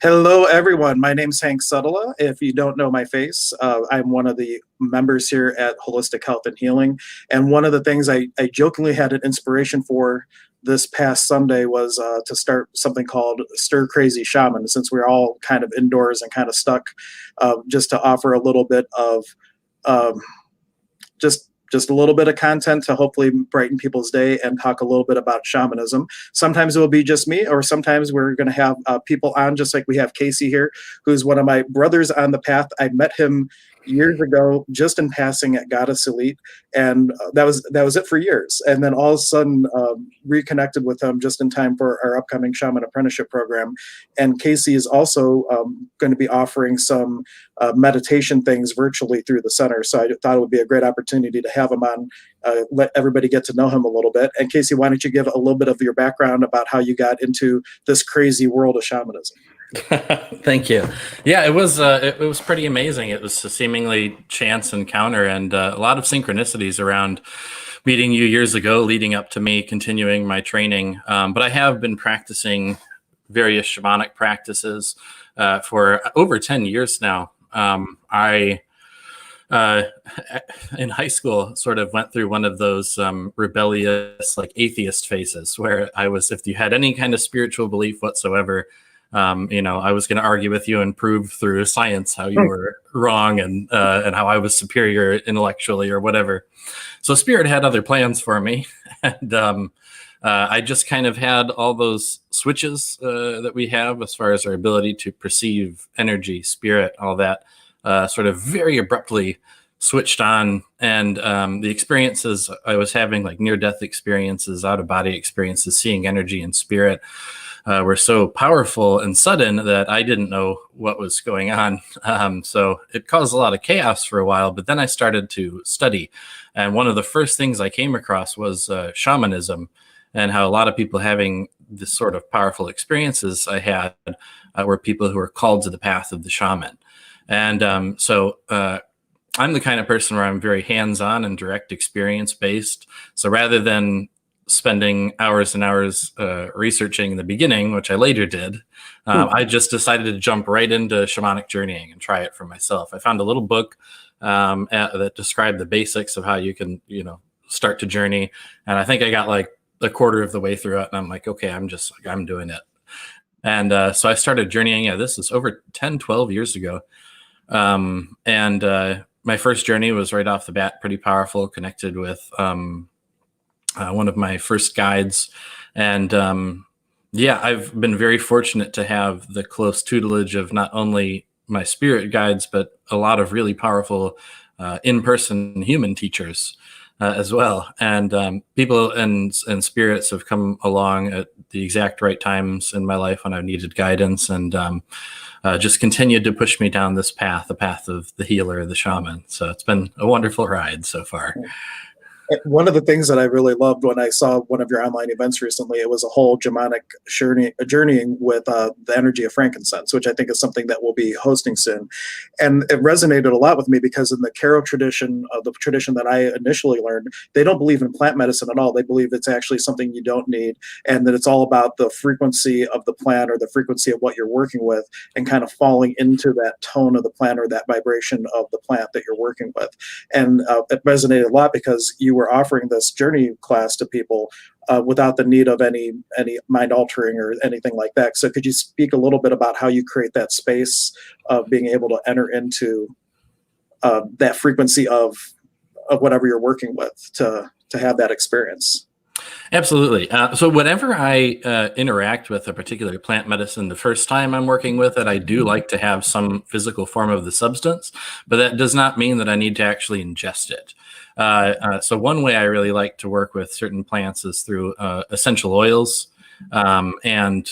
Hello, everyone. My name's Hank Setala. If you don't know my face, I'm one of the members here at Holistic Health and Healing. And one of the things I jokingly had an inspiration for this past Sunday was to start something called Stir Crazy Shamans, since we're all kind of indoors and kind of stuck, just to offer a little bit of um, just a little bit of content to hopefully brighten people's day and talk a little bit about shamanism. Sometimes it will be just me, or sometimes we're going to have people on, just like we have Casey here, who's one of my brothers on the path. I met him years ago, just in passing at Goddess Elite, and that was it for years. And then all of a sudden, reconnected with him just in time for our upcoming shaman apprenticeship program. And Casey is also going to be offering some meditation things virtually through the center. So I thought it would be a great opportunity to have him on, let everybody get to know him a little bit. And Casey, why don't you give a little bit of your background about how you got into this crazy world of shamanism? Thank you. Yeah, it was pretty amazing. It was a seemingly chance encounter, and a lot of synchronicities around meeting you years ago, leading up to me continuing my training. But I have been practicing various shamanic practices for over 10 years now. I in high school sort of went through one of those rebellious, like, atheist phases where I was, if you had any kind of spiritual belief whatsoever, I was going to argue with you and prove through science how you were wrong and how I was superior intellectually or whatever. So Spirit had other plans for me, and I just kind of had all those switches that we have as far as our ability to perceive energy, spirit, all that sort of very abruptly switched on. And the experiences I was having, like near-death experiences, out-of-body experiences, seeing energy and spirit, were so powerful and sudden that I didn't know what was going on. So it caused a lot of chaos for a while, but then I started to study. And one of the first things I came across was shamanism, and how a lot of people having this sort of powerful experiences I had were people who were called to the path of the shaman. And so I'm the kind of person where I'm very hands-on and direct experience based. So rather than spending hours and hours researching in the beginning, which I later did, I just decided to jump right into shamanic journeying and try it for myself. I found a little book that described the basics of how you can, start to journey. And I think I got like a quarter of the way through it, and I'm like, okay, I'm doing it. And so I started journeying. Yeah, this is over 10, 12 years ago. And my first journey was right off the bat pretty powerful, connected with one of my first guides. And I've been very fortunate to have the close tutelage of not only my spirit guides, but a lot of really powerful in-person human teachers as well. And people and spirits have come along at the exact right times in my life when I needed guidance, and just continued to push me down this path, the path of the healer, the shaman. So it's been a wonderful ride so far. One of the things that I really loved when I saw one of your online events recently, it was a whole shamanic journeying with the energy of frankincense, which I think is something that we'll be hosting soon. And it resonated a lot with me because in the Karo tradition, the tradition that I initially learned, they don't believe in plant medicine at all. They believe it's actually something you don't need, and that it's all about the frequency of the plant or the frequency of what you're working with, and kind of falling into that tone of the plant or that vibration of the plant that you're working with. And it resonated a lot because you were offering this journey class to people without the need of any mind altering or anything like that. So could you speak a little bit about how you create that space of being able to enter into that frequency of whatever you're working with to have that experience? Absolutely. So whenever I interact with a particular plant medicine, the first time I'm working with it, I do like to have some physical form of the substance, but that does not mean that I need to actually ingest it. So one way I really like to work with certain plants is through essential oils, and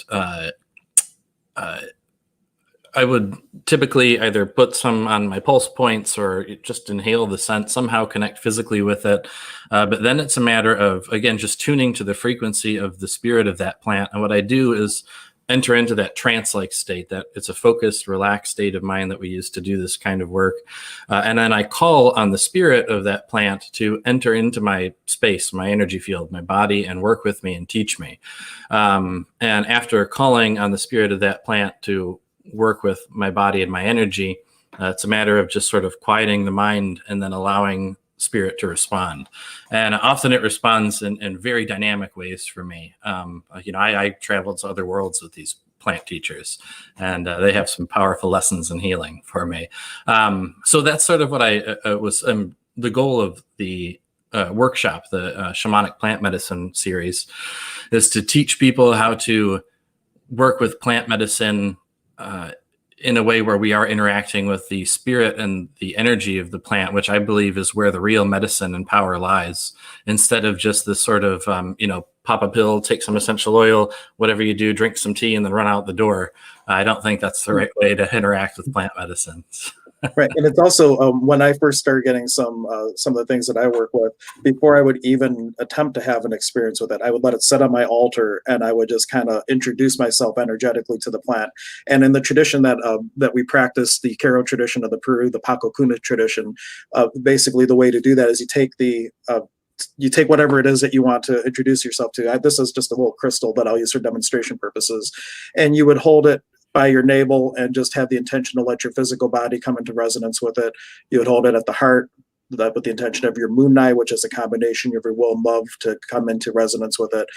I would typically either put some on my pulse points or just inhale the scent, somehow connect physically with it. But then it's a matter of, again, just tuning to the frequency of the spirit of that plant. And what I do is enter into that trance-like state, that it's a focused, relaxed state of mind that we use to do this kind of work. And then I call on the spirit of that plant to enter into my space, my energy field, my body, and work with me and teach me. And after calling on the spirit of that plant to work with my body and my energy, it's a matter of just sort of quieting the mind and then allowing spirit to respond. And often it responds in very dynamic ways for me. I traveled to other worlds with these plant teachers, and they have some powerful lessons in healing for me. So that's sort of what I was the goal of the workshop, the shamanic plant medicine series, is to teach people how to work with plant medicine in a way where we are interacting with the spirit and the energy of the plant, which I believe is where the real medicine and power lies, instead of just this sort of, pop a pill, take some essential oil, whatever you do, drink some tea and then run out the door. I don't think that's the right way to interact with plant medicine. Right, and it's also when I first started getting some of the things that I work with, before I would even attempt to have an experience with it, I would let it sit on my altar, and I would just kind of introduce myself energetically to the plant. And in the tradition that we practice, the Q'ero tradition of the Peru, the Paqo tradition, basically the way to do that is you take whatever it is that you want to introduce yourself to. This is just a little crystal that I'll use for demonstration purposes, and you would hold it by your navel and just have the intention to let your physical body come into resonance with it. You would hold it at the heart with the intention of your moon night, which is a combination of your will and love, to come into resonance with it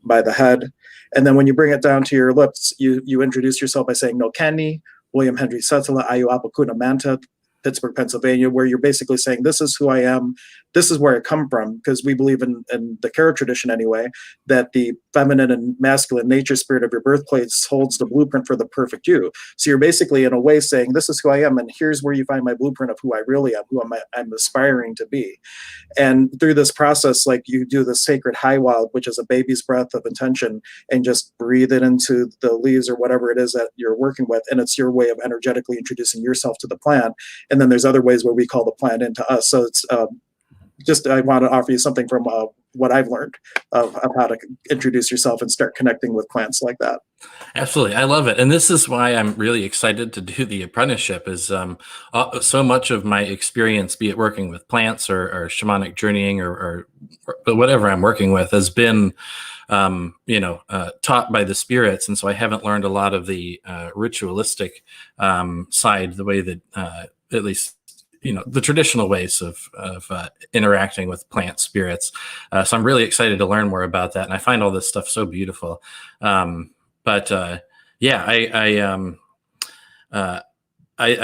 by the head. And then when you bring it down to your lips, you introduce yourself by saying no Kenny, William Henry Setala, Ayu Apakuna Manta, Pittsburgh, Pennsylvania, where you're basically saying, this is who I am, this is where I come from, because we believe in the Q'ero tradition anyway, that the feminine and masculine nature spirit of your birthplace holds the blueprint for the perfect you. So you're basically, in a way, saying, this is who I am, and here's where you find my blueprint of who I really am, who I'm aspiring to be. And through this process, like, you do the sacred high wild, which is a baby's breath of intention, and just breathe it into the leaves or whatever it is that you're working with, and it's your way of energetically introducing yourself to the plant. And then there's other ways where we call the plant into us. So it's I want to offer you something from what I've learned of how to introduce yourself and start connecting with plants like that. Absolutely. I love it. And this is why I'm really excited to do the apprenticeship, is so much of my experience, be it working with plants or shamanic journeying or whatever I'm working with, has been taught by the spirits. And so I haven't learned a lot of the ritualistic side, the way that at least the traditional ways of interacting with plant spirits. So I'm really excited to learn more about that. And I find all this stuff so beautiful. I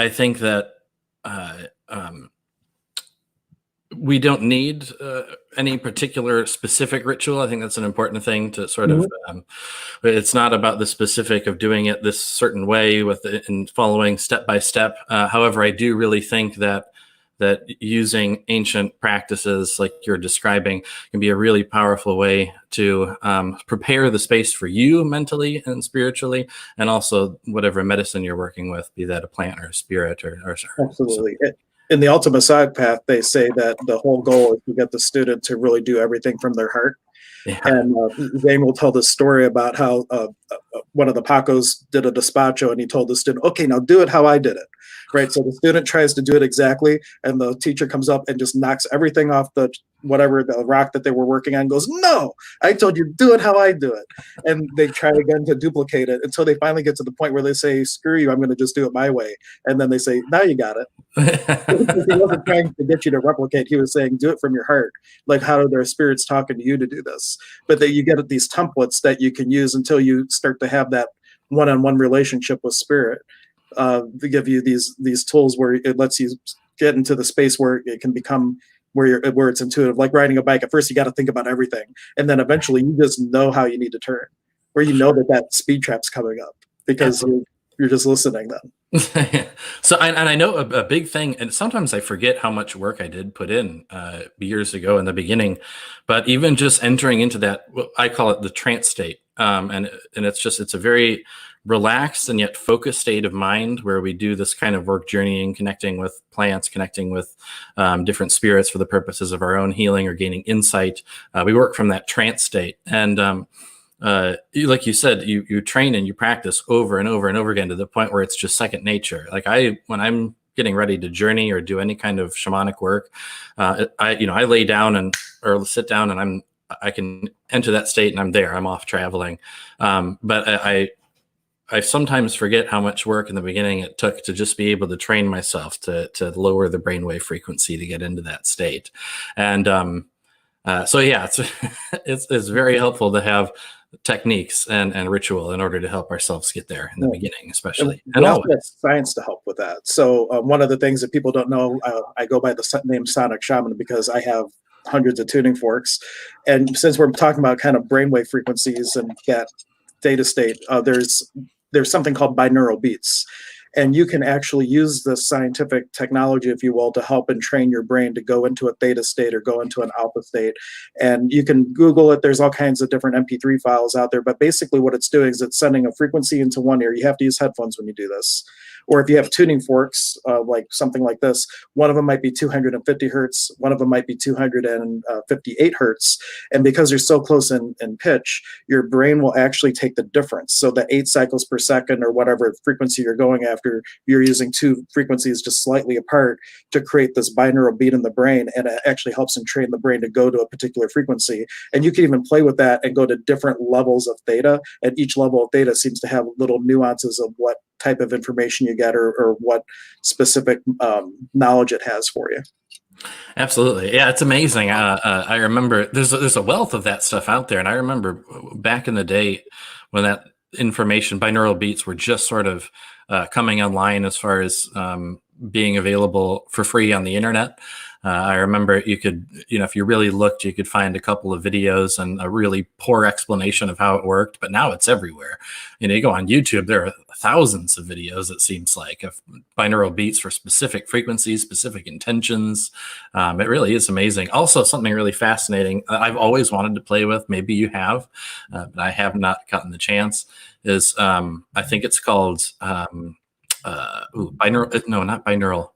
think that we don't need any particular specific ritual. I think that's an important thing to sort of, it's not about the specific of doing it this certain way and following step by step. However, I do really think that using ancient practices like you're describing can be a really powerful way to prepare the space for you mentally and spiritually, and also whatever medicine you're working with, be that a plant or a spirit or Absolutely. In the Ultimate Side Path, they say that the whole goal is to get the student to really do everything from their heart. Yeah. And Zane will tell this story about how one of the Paqos did a despacho, and he told the student, okay, now do it how I did it. Right. So the student tries to do it exactly, and the teacher comes up and just knocks everything off the rock that they were working on, and goes, no, I told you, do it how I do it. And they try again to duplicate it until they finally get to the point where they say, screw you, I'm going to just do it my way. And then they say, now you got it. He wasn't trying to get you to replicate. He was saying, do it from your heart. Like, how are their spirits talking to you to do this? But that you get these templates that you can use until you start to have that one-on-one relationship with spirit. To give you these tools where it lets you get into the space where it can become where it's intuitive, like riding a bike. At first, you got to think about everything, and then eventually, you just know how you need to turn, where you know that speed trap's coming up because you're just listening then. So, and I know a big thing, and sometimes I forget how much work I did put in years ago in the beginning, but even just entering into that, I call it the trance state, and it's a very relaxed and yet focused state of mind where we do this kind of work, journeying, connecting with plants, connecting with different spirits for the purposes of our own healing or gaining insight. We work from that trance state. And like you said, you train and you practice over and over and over again to the point where it's just second nature. Like when I'm getting ready to journey or do any kind of shamanic work, I lay down or sit down and I can enter that state and I'm there. I'm off traveling, but I sometimes forget how much work in the beginning it took to just be able to train myself to lower the brainwave frequency to get into that state, and so yeah, it's very helpful to have techniques and ritual in order to help ourselves get there in the beginning, especially. And we also have science to help with that. So one of the things that people don't know, I go by the name Sonic Shaman because I have hundreds of tuning forks. And since we're talking about kind of brainwave frequencies and that data state, there's something called binaural beats. And you can actually use the scientific technology, if you will, to help and train your brain to go into a theta state or go into an alpha state. And you can Google it. There's all kinds of different MP3 files out there. But basically what it's doing is it's sending a frequency into one ear. You have to use headphones when you do this. Or if you have tuning forks, like something like this, one of them might be 250 hertz, one of them might be 258 hertz. And because they're so close in pitch, your brain will actually take the difference. So the 8 cycles per second or whatever frequency you're going after, you're using two frequencies just slightly apart to create this binaural beat in the brain. And it actually helps and train the brain to go to a particular frequency. And you can even play with that and go to different levels of theta. And each level of theta seems to have little nuances of what type of information you get or what specific knowledge it has for you. Absolutely. Yeah, it's amazing. I remember there's a wealth of that stuff out there. And I remember back in the day when that information, binaural beats, were just sort of coming online as far as being available for free on the internet. I remember you could, if you really looked, you could find a couple of videos and a really poor explanation of how it worked. But now it's everywhere. You go on YouTube, there are thousands of videos, it seems like, of binaural beats for specific frequencies, specific intentions. It really is amazing. Also, something really fascinating I've always wanted to play with, maybe you have, but I have not gotten the chance, is I think it's called binaural, no, not binaural.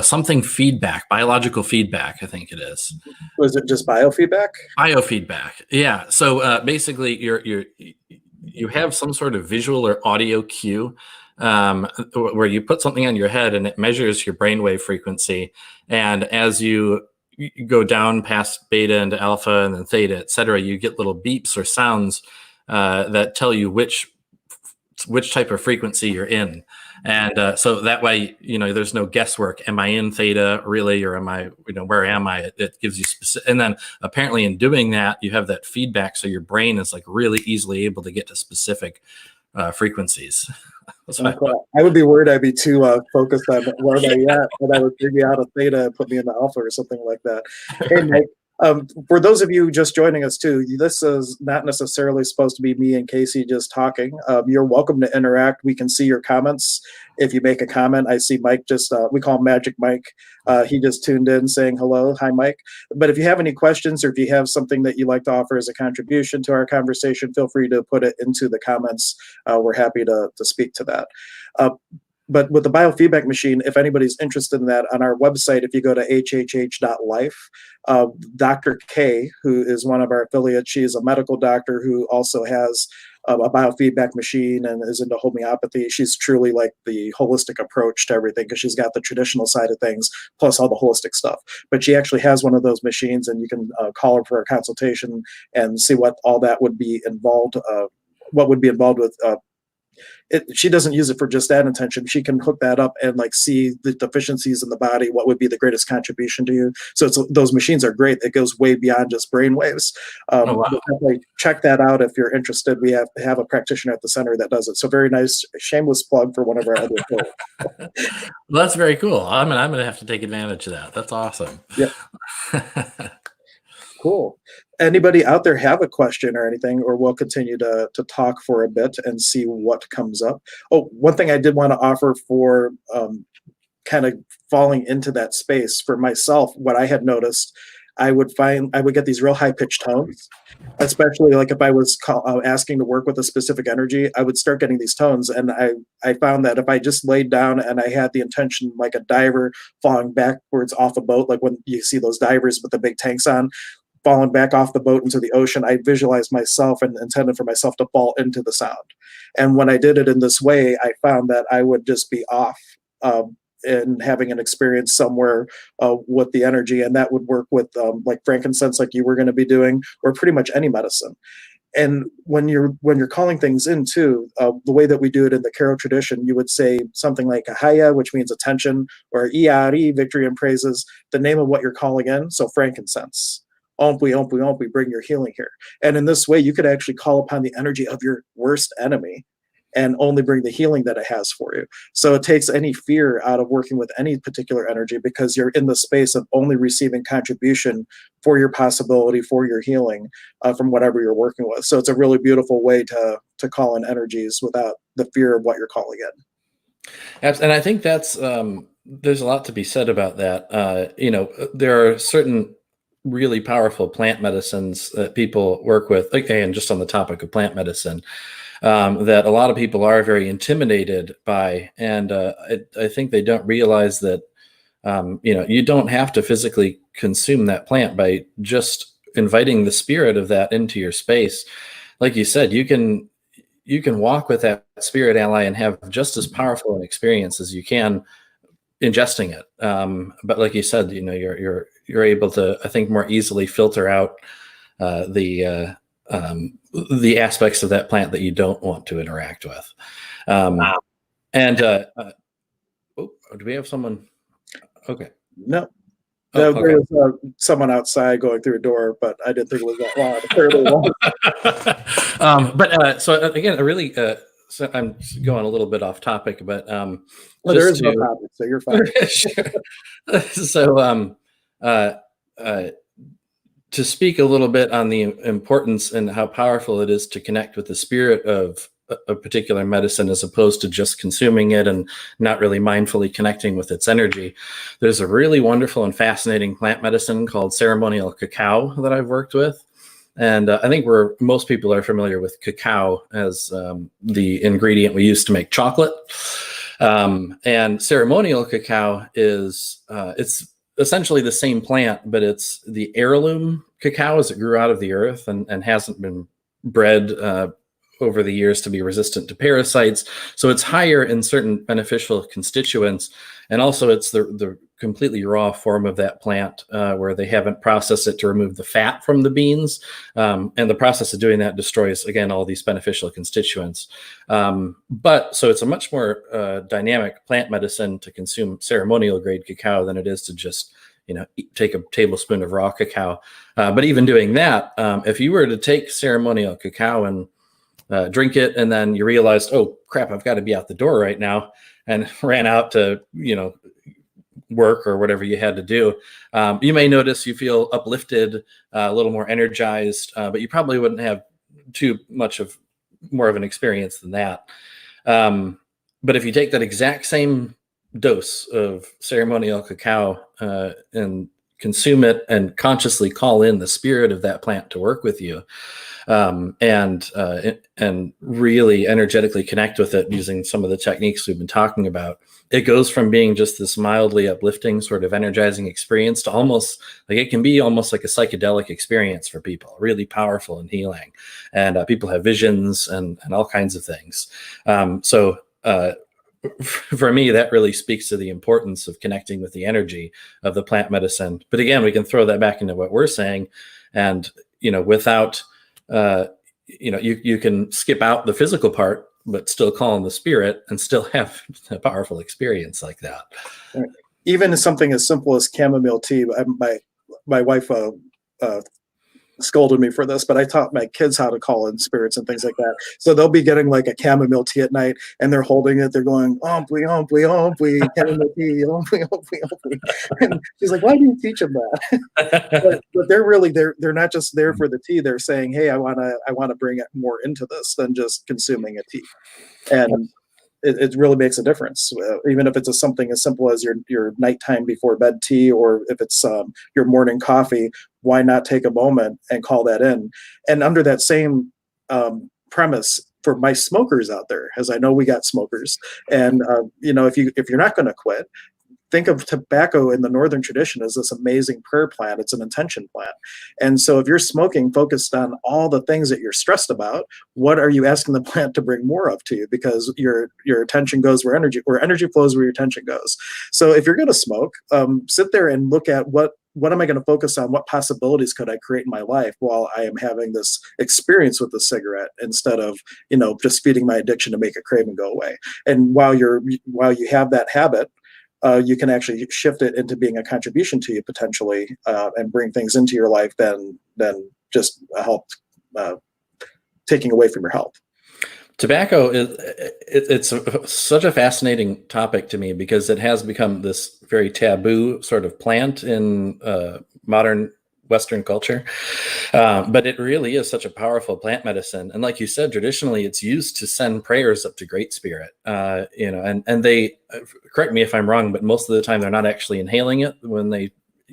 Something feedback, biological feedback, I think it is. Was it just biofeedback? Biofeedback, yeah. So basically, you have some sort of visual or audio cue where you put something on your head and it measures your brainwave frequency. And as you go down past beta into alpha and then theta, et cetera, you get little beeps or sounds that tell you which type of frequency you're in. And so that way, there's no guesswork. Am I in theta really, or am I, where am I? It gives you specific. And then apparently in doing that, you have that feedback. So your brain is like really easily able to get to specific frequencies. I would be worried I'd be too focused on where am I at, and I would bring me out of theta and put me in the alpha or something like that. Hey, Mike, for those of you just joining us too, this is not necessarily supposed to be me and Casey just talking. You're welcome to interact. We can see your comments. If you make a comment, I see Mike just, we call him Magic Mike. He just tuned in saying hello. Hi, Mike. But if you have any questions or if you have something that you'd like to offer as a contribution to our conversation, feel free to put it into the comments. We're happy to speak to that. But with the biofeedback machine, if anybody's interested in that, on our website, if you go to hhh.life, Dr. K, who is one of our affiliates, she is a medical doctor who also has a biofeedback machine and is into homeopathy. She's truly like the holistic approach to everything because she's got the traditional side of things plus all the holistic stuff. But she actually has one of those machines, and you can call her for a consultation and see what all that would be involved, what would be involved with she doesn't use it for just that intention. She can hook that up and like see the deficiencies in the body, what would be the greatest contribution to you. So those machines are great. It goes way beyond just brain waves. Definitely check that out if you're interested. We have a practitioner at the center that does it. So very nice, shameless plug for one of our other tools. Well, that's very cool. I'm going to have to take advantage of that. That's awesome. Yeah. Cool. Anybody out there have a question or anything, or we'll continue to talk for a bit and see what comes up. Oh, one thing I did want to offer for kind of falling into that space for myself, what I had noticed, I would get these real high pitched tones, especially like if I was asking to work with a specific energy, I would start getting these tones. And I found that if I just laid down and I had the intention, like a diver falling backwards off a boat, like when you see those divers with the big tanks on, fallen back off the boat into the ocean, I visualized myself and intended for myself to fall into the sound. And when I did it in this way, I found that I would just be off and having an experience somewhere with the energy. And that would work with like frankincense, like you were going to be doing, or pretty much any medicine. And when you're calling things in too, the way that we do it in the Karo tradition, you would say something like Ahaya, which means attention, or Iari, victory and praises, the name of what you're calling in. So frankincense. Ompwi, ompwi, ompwi, bring your healing here. And in this way, you could actually call upon the energy of your worst enemy and only bring the healing that it has for you. So it takes any fear out of working with any particular energy, because you're in the space of only receiving contribution for your possibility, for your healing from whatever you're working with. So it's a really beautiful way to call in energies without the fear of what you're calling in. And I think that's there's a lot to be said about that. There are certain really powerful plant medicines that people work with, and just on the topic of plant medicine, that a lot of people are very intimidated by. And I think they don't realize that, you don't have to physically consume that plant by just inviting the spirit of that into your space. Like you said, you can walk with that spirit ally and have just as powerful an experience as you can ingesting it. But like you said, you're able to, I think, more easily filter out the aspects of that plant that you don't want to interact with. And do we have someone? Okay. No. Oh, There was someone outside going through a door, but I didn't think it was that loud. But so again, I really, so I'm going a little bit off topic, but well, there is no topic, so you're fine. So to speak a little bit on the importance and how powerful it is to connect with the spirit of a particular medicine, as opposed to just consuming it and not really mindfully connecting with its energy. There's a really wonderful and fascinating plant medicine called ceremonial cacao that I've worked with. And I think most people are familiar with cacao as the ingredient we use to make chocolate. And ceremonial cacao is, it's essentially the same plant, but it's the heirloom cacao as it grew out of the earth and hasn't been bred over the years to be resistant to parasites. So it's higher in certain beneficial constituents. And also it's the completely raw form of that plant where they haven't processed it to remove the fat from the beans. And the process of doing that destroys, again, all these beneficial constituents. But so it's a much more dynamic plant medicine to consume ceremonial grade cacao than it is to just, take a tablespoon of raw cacao. But even doing that, if you were to take ceremonial cacao and drink it, and then you realized, oh crap, I've got to be out the door right now, and ran out to, work or whatever you had to do, you may notice you feel uplifted, a little more energized, but you probably wouldn't have too much of more of an experience than that. But if you take that exact same dose of ceremonial cacao and consume it and consciously call in the spirit of that plant to work with you, and really energetically connect with it using some of the techniques we've been talking about, it goes from being just this mildly uplifting sort of energizing experience to almost like, it can be almost like a psychedelic experience for people, really powerful and healing. And people have visions and all kinds of things. So for me, that really speaks to the importance of connecting with the energy of the plant medicine. But again, we can throw that back into what we're saying, and without you can skip out the physical part, but still call in the spirit and still have a powerful experience like that. Even something as simple as chamomile tea. My wife scolded me for this, but I taught my kids how to call in spirits and things like that. So they'll be getting like a chamomile tea at night, and they're holding it. They're going, omply, omply, omply, chamomile tea, omply, omply, omply. And she's like, why do you teach them that? but they're not just there for the tea. They're saying, hey, I want to bring it more into this than just consuming a tea. And it really makes a difference, even if it's something as simple as your nighttime before bed tea, or if it's your morning coffee. Why not take a moment and call that in? And under that same premise, for my smokers out there, as I know we got smokers, and if you're not going to quit, think of tobacco in the Northern tradition as this amazing prayer plan. It's an intention plan. And so if you're smoking focused on all the things that you're stressed about, what are you asking the plant to bring more of to you? Because your attention goes where energy flows, where your attention goes. So if you're going to smoke, sit there and look at what am I going to focus on? What possibilities could I create in my life while I am having this experience with the cigarette, instead of, just feeding my addiction to make a craving go away? And while you have that habit, you can actually shift it into being a contribution to you potentially, and bring things into your life than just help taking away from your health. Tobacco it's such a fascinating topic to me, because it has become this very taboo sort of plant in modern Western culture. But it really is such a powerful plant medicine. And like you said, traditionally it's used to send prayers up to Great Spirit, and they, correct me if I'm wrong, but most of the time they're not actually inhaling it when they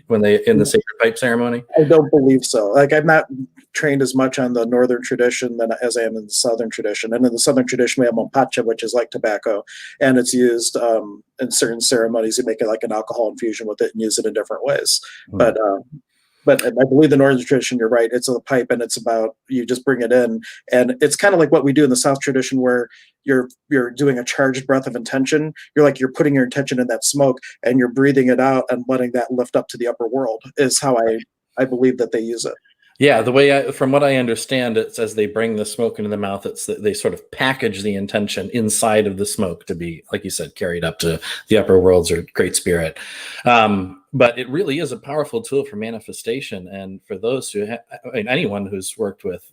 in the sacred pipe ceremony. I don't believe so. Like, I'm not trained as much on the Northern tradition as I am in the Southern tradition. And in the Southern tradition, we have mapacha, which is like tobacco, and it's used in certain ceremonies. You make it like an alcohol infusion with it and use it in different ways. Mm. But I believe the Northern tradition, you're right, it's a pipe, and it's about, you just bring it in. And it's kind of like what we do in the South tradition, where you're doing a charged breath of intention. You're putting your intention in that smoke, and you're breathing it out and letting that lift up to the upper world, is how I believe that they use it. Yeah, the way from what I understand, it's as they bring the smoke into the mouth, it's that they sort of package the intention inside of the smoke to be, like you said, carried up to the upper worlds or Great Spirit. But it really is a powerful tool for manifestation. And for those who, anyone who's worked with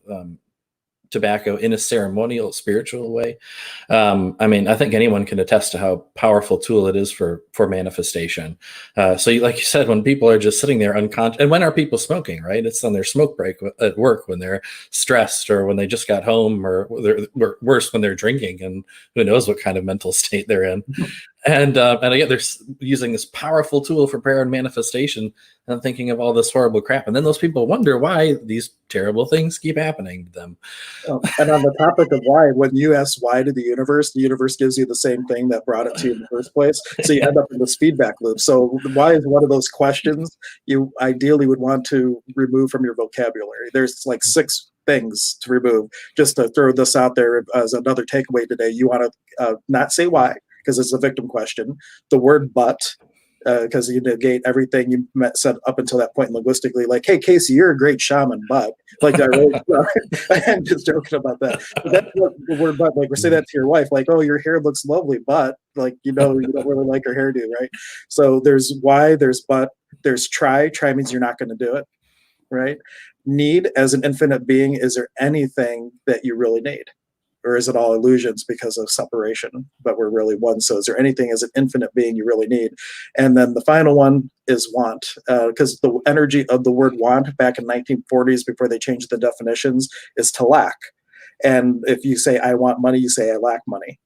tobacco in a ceremonial, spiritual way, I think anyone can attest to how powerful tool it is for manifestation. So like you said, when people are just sitting there unconscious, and when are people smoking, right? It's on their smoke break at work, when they're stressed, or when they just got home, or they're worse, when they're drinking, and who knows what kind of mental state they're in. And again, they're using this powerful tool for prayer and manifestation, and thinking of all this horrible crap. And then those people wonder why these terrible things keep happening to them. And on the topic of why, when you ask why to the universe gives you the same thing that brought it to you in the first place. So you end up in this feedback loop. So why is one of those questions you ideally would want to remove from your vocabulary. There's like 6 things to remove. Just to throw this out there as another takeaway today, you want to not say why, because it's a victim question. The word but, because you negate everything you said up until that point linguistically. Like, hey, Casey, you're a great shaman, but like, I'm just joking about that. But that's what the word but, like, we say that to your wife, like, oh, your hair looks lovely, but like, you don't really like her hairdo, right? So there's why, there's but, there's try. Try means you're not going to do it, right? Need, as an infinite being, is there anything that you really need? Or is it all illusions because of separation, but we're really one? So is there anything as an infinite being you really need? And then the final one is want, because the energy of the word want back in 1940s, before they changed the definitions, is to lack. And if you say, I want money, you say, I lack money.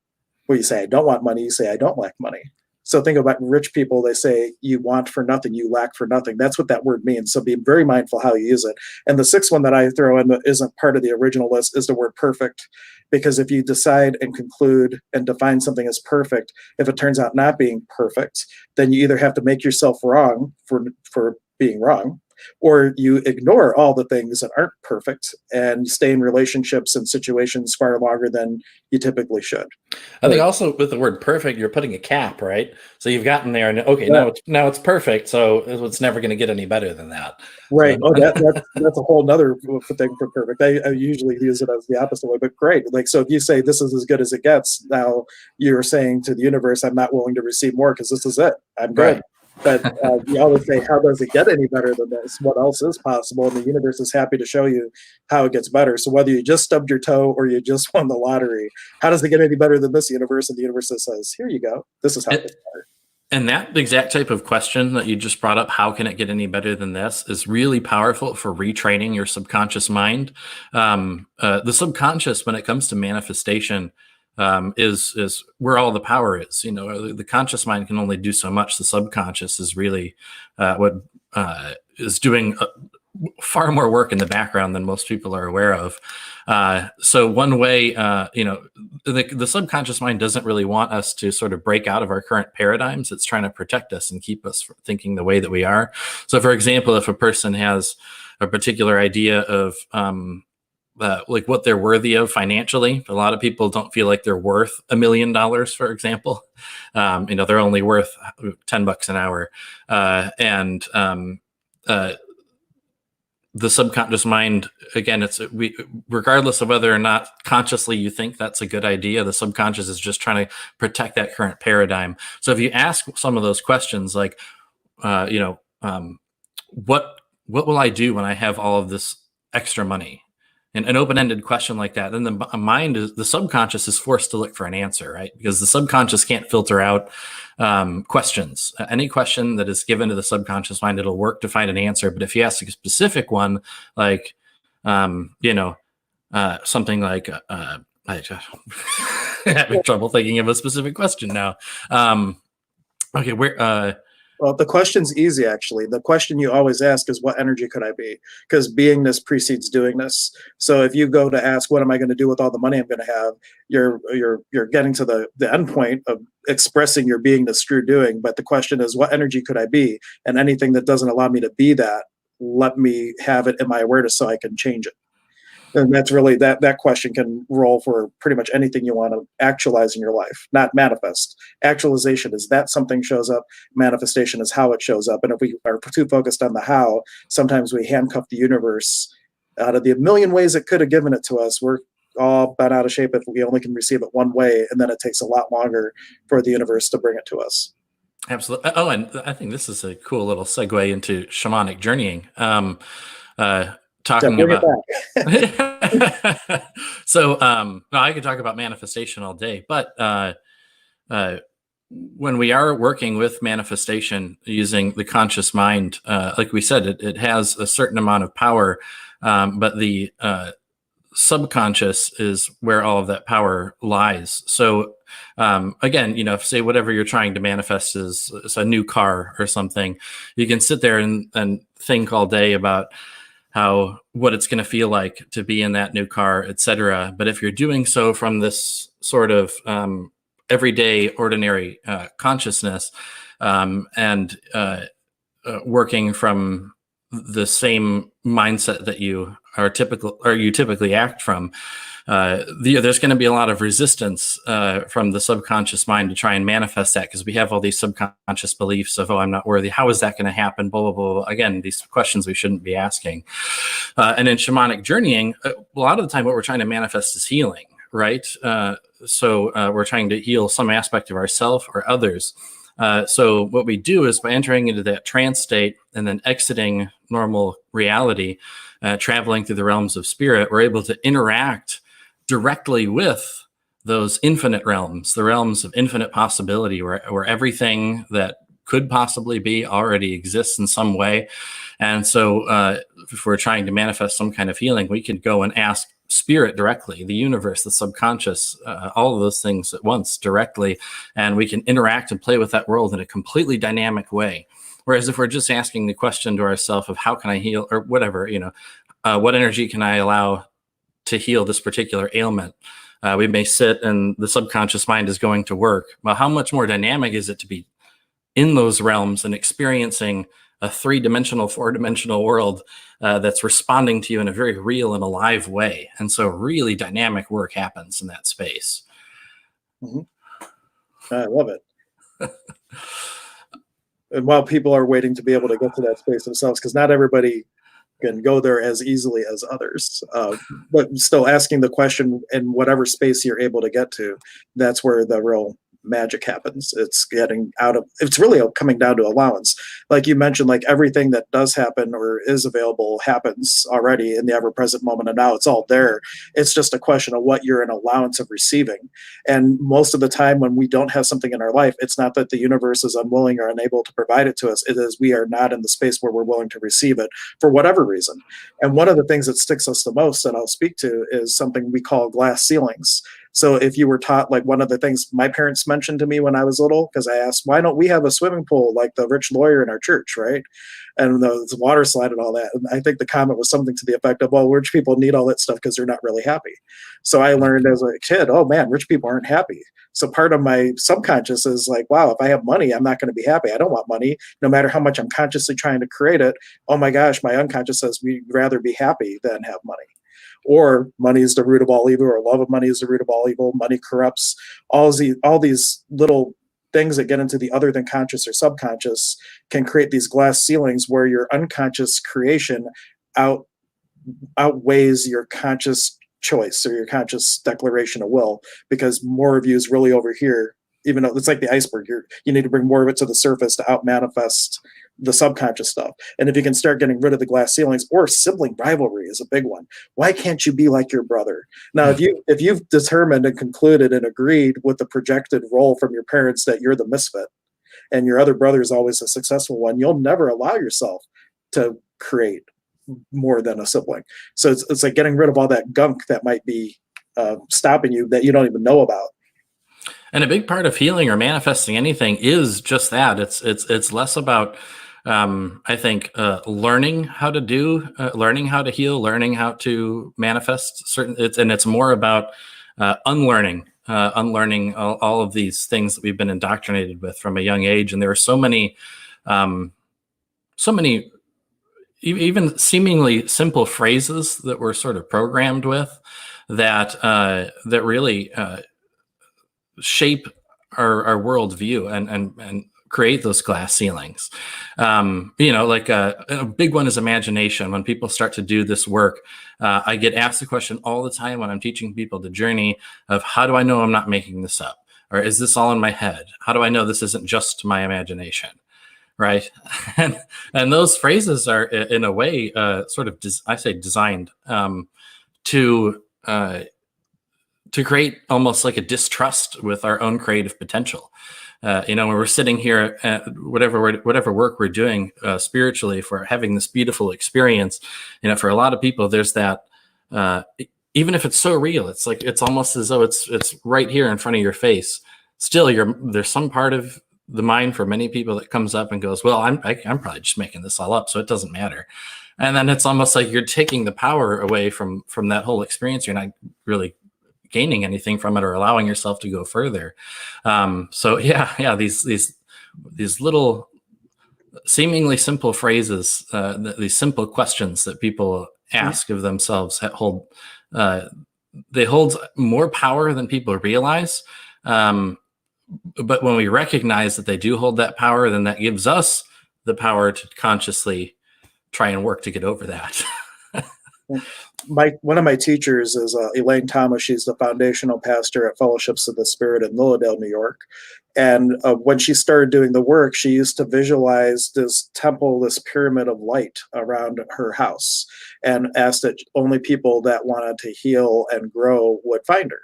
When you say, I don't want money, you say, I don't lack money. So think about rich people. They say, you want for nothing, you lack for nothing. That's what that word means. So be very mindful how you use it. And the 6th one that I throw in that isn't part of the original list is the word perfect. Because if you decide and conclude and define something as perfect, if it turns out not being perfect, then you either have to make yourself wrong for being wrong, or you ignore all the things that aren't perfect and stay in relationships and situations far longer than you typically should. I think also with the word perfect, you're putting a cap, right? So you've gotten there, and okay, yeah. now it's perfect. So it's never going to get any better than that, right? So. That's a whole nother thing for perfect. I usually use it as the opposite way, but great. Like, so if you say this is as good as it gets, now you're saying to the universe, I'm not willing to receive more because this is it. I'm good. Right. But you always say, how does it get any better than this? What else is possible? And the universe is happy to show you how it gets better. So whether you just stubbed your toe or you just won the lottery, how does it get any better than this, universe? And the universe says, here you go. This is how it gets better. And that exact type of question that you just brought up, how can it get any better than this, is really powerful for retraining your subconscious mind. The subconscious, when it comes to manifestation, is where all the power is. You know, the conscious mind can only do so much. The subconscious is really what is doing far more work in the background than most people are aware of. So one way, the subconscious mind doesn't really want us to sort of break out of our current paradigms. It's trying to protect us and keep us from thinking the way that we are. So for example, if a person has a particular idea of like what they're worthy of financially, a lot of people don't feel like they're worth $1 million, for example. They're only worth $10 an hour. The subconscious mind, again, regardless of whether or not consciously you think that's a good idea, the subconscious is just trying to protect that current paradigm. So if you ask some of those questions, like, what will I do when I have all of this extra money? And an open-ended question like that, then the subconscious is forced to look for an answer, right? Because the subconscious can't filter out questions. Any question that is given to the subconscious mind, it'll work to find an answer. But if you ask a specific one, like, something like, I'm having trouble thinking of a specific question now. Okay, Well, the question's easy, actually. The question you always ask is, what energy could I be? Because beingness precedes doingness. So if you go to ask, what am I going to do with all the money I'm going to have, you're getting to the end point of expressing your beingness through doing. But the question is, what energy could I be? And anything that doesn't allow me to be that, let me have it in my awareness so I can change it. And that's really that question can roll for pretty much anything you want to actualize in your life, not manifest. Actualization is that something shows up. Manifestation is how it shows up. And if we are too focused on the how, sometimes we handcuff the universe out of the million ways it could have given it to us. We're all bent out of shape if we only can receive it one way, and then it takes a lot longer for the universe to bring it to us. Absolutely. Oh, and I think this is a cool little segue into shamanic journeying. Talking about so I could talk about manifestation all day, but when we are working with manifestation using the conscious mind, like we said, it has a certain amount of power, but the subconscious is where all of that power lies. So again, if say whatever you're trying to manifest is a new car or something, you can sit there and think all day about what it's going to feel like to be in that new car, etc. But if you're doing so from this sort of everyday, ordinary consciousness, and working from the same mindset that you typically act from, there's going to be a lot of resistance from the subconscious mind to try and manifest that, because we have all these subconscious beliefs of, oh, I'm not worthy. How is that going to happen? Blah, blah, blah. Again, these questions we shouldn't be asking. And in shamanic journeying, a lot of the time what we're trying to manifest is healing, right? So we're trying to heal some aspect of ourself or others. So what we do is, by entering into that trance state and then exiting normal reality, traveling through the realms of spirit, we're able to interact directly with those infinite realms, the realms of infinite possibility, where everything that could possibly be already exists in some way. And so if we're trying to manifest some kind of healing, we could go and ask spirit directly, the universe, the subconscious, all of those things at once directly, and we can interact and play with that world in a completely dynamic way. Whereas if we're just asking the question to ourselves of how can I heal, or whatever, what energy can I allow to heal this particular ailment, we may sit and the subconscious mind is going to work. Well, how much more dynamic is it to be in those realms and experiencing a 3-dimensional, 4-dimensional world that's responding to you in a very real and alive way? And so really dynamic work happens in that space. Mm-hmm. I love it. And while people are waiting to be able to get to that space themselves, because not everybody can go there as easily as others, but still asking the question in whatever space you're able to get to, that's where the real magic happens. It's really coming down to allowance. Like you mentioned, like everything that does happen or is available happens already in the ever-present moment, and now it's all there. It's just a question of what you're in allowance of receiving. And most of the time when we don't have something in our life, it's not that the universe is unwilling or unable to provide it to us. It is we are not in the space where we're willing to receive it for whatever reason. And one of the things that sticks us the most that I'll speak to is something we call glass ceilings. So if you were taught, like one of the things my parents mentioned to me when I was little, because I asked, why don't we have a swimming pool like the rich lawyer in our church, right? And the water slide and all that. And I think the comment was something to the effect of, well, rich people need all that stuff because they're not really happy. So I learned as a kid, oh man, rich people aren't happy. So part of my subconscious is like, wow, if I have money, I'm not going to be happy. I don't want money, no matter how much I'm consciously trying to create it. Oh my gosh, my unconscious says we'd rather be happy than have money. Or money is the root of all evil, or love of money is the root of all evil. Money corrupts. All these little things that get into the other than conscious or subconscious can create these glass ceilings where your unconscious creation outweighs your conscious choice or your conscious declaration of will, because more of you is really over here. Even though it's like the iceberg, you need to bring more of it to the surface to out manifest the subconscious stuff. And if you can start getting rid of the glass ceilings, or sibling rivalry is a big one. Why can't you be like your brother? Now, if you've determined and concluded and agreed with the projected role from your parents that you're the misfit and your other brother is always a successful one, you'll never allow yourself to create more than a sibling. So it's like getting rid of all that gunk that might be stopping you that you don't even know about. And a big part of healing or manifesting anything is just that. It's less about, I think, learning how to do, learning how to heal, learning how to manifest certain. It's more about unlearning all of these things that we've been indoctrinated with from a young age. And there are so many, even seemingly simple phrases that we're sort of programmed with that that really shape our worldview and create those glass ceilings. Like a big one is imagination. When people start to do this work, I get asked the question all the time when I'm teaching people the journey of, how do I know I'm not making this up? Or is this all in my head? How do I know this isn't just my imagination? Right. And those phrases are in a way sort of, designed to create almost like a distrust with our own creative potential. When we're sitting here at whatever work we're doing spiritually, if we're having this beautiful experience, for a lot of people, there's that, even if it's so real, it's like, it's almost as though it's right here in front of your face. Still, there's some part of the mind for many people that comes up and goes, well, I'm probably just making this all up, so it doesn't matter. And then it's almost like you're taking the power away from that whole experience. You're not really gaining anything from it or allowing yourself to go further. These little seemingly simple phrases, these simple questions that people ask of themselves hold more power than people realize. But when we recognize that they do hold that power, then that gives us the power to consciously try and work to get over that. One of my teachers is Elaine Thomas. She's the foundational pastor at Fellowships of the Spirit in Lilydale, New York. And when she started doing the work, she used to visualize this temple, this pyramid of light around her house, and asked that only people that wanted to heal and grow would find her.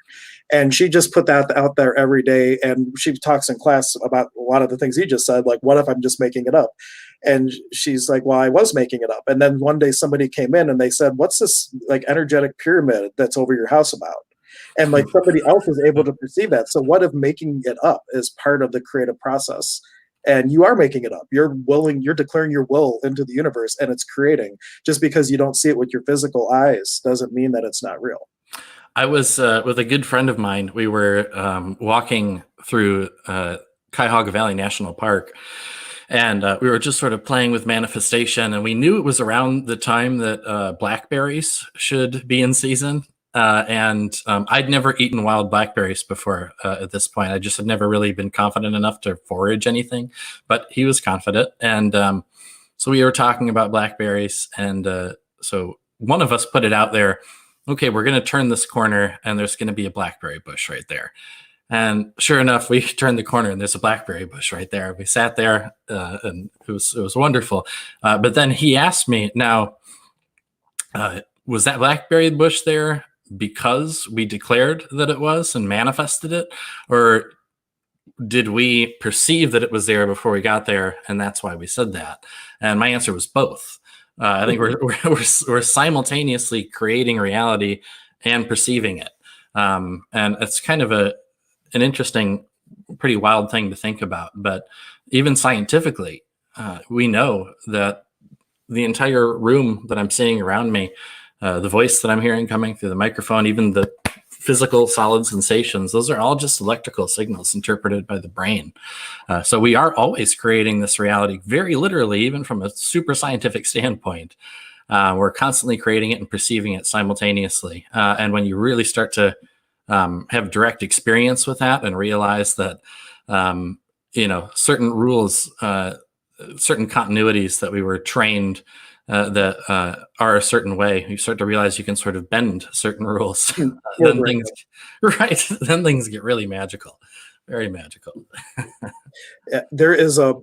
And she just put that out there every day. And she talks in class about a lot of the things he just said, like, what if I'm just making it up? And she's like, well, I was making it up. And then one day somebody came in and they said, what's this like energetic pyramid that's over your house about? And like somebody else is able to perceive that. So what if making it up is part of the creative process? And you are making it up. You're declaring your will into the universe, and it's creating. Just because you don't see it with your physical eyes doesn't mean that it's not real. I was with a good friend of mine. We were walking through Cuyahoga Valley National Park, and we were just sort of playing with manifestation. And we knew it was around the time that blackberries should be in season. And I'd never eaten wild blackberries before at this point. I just had never really been confident enough to forage anything, but he was confident. And so we were talking about blackberries. And so one of us put it out there, okay, we're going to turn this corner and there's going to be a blackberry bush right there. And sure enough, we turned the corner and there's a blackberry bush right there. We sat there and it was wonderful. But then he asked me, now, was that blackberry bush there because we declared that it was and manifested it? Or did we perceive that it was there before we got there and that's why we said that? And my answer was both. I think we're simultaneously creating reality and perceiving it. And it's kind of an interesting, pretty wild thing to think about. But even scientifically, we know that the entire room that I'm seeing around me, the voice that I'm hearing coming through the microphone, even the physical solid sensations, those are all just electrical signals interpreted by the brain. So we are always creating this reality, very literally, even from a super scientific standpoint. We're constantly creating it and perceiving it simultaneously. And when you really start to have direct experience with that and realize that, certain rules, certain continuities that we were trained that are a certain way, you start to realize you can sort of bend certain rules. Then things get really magical, very magical. There is a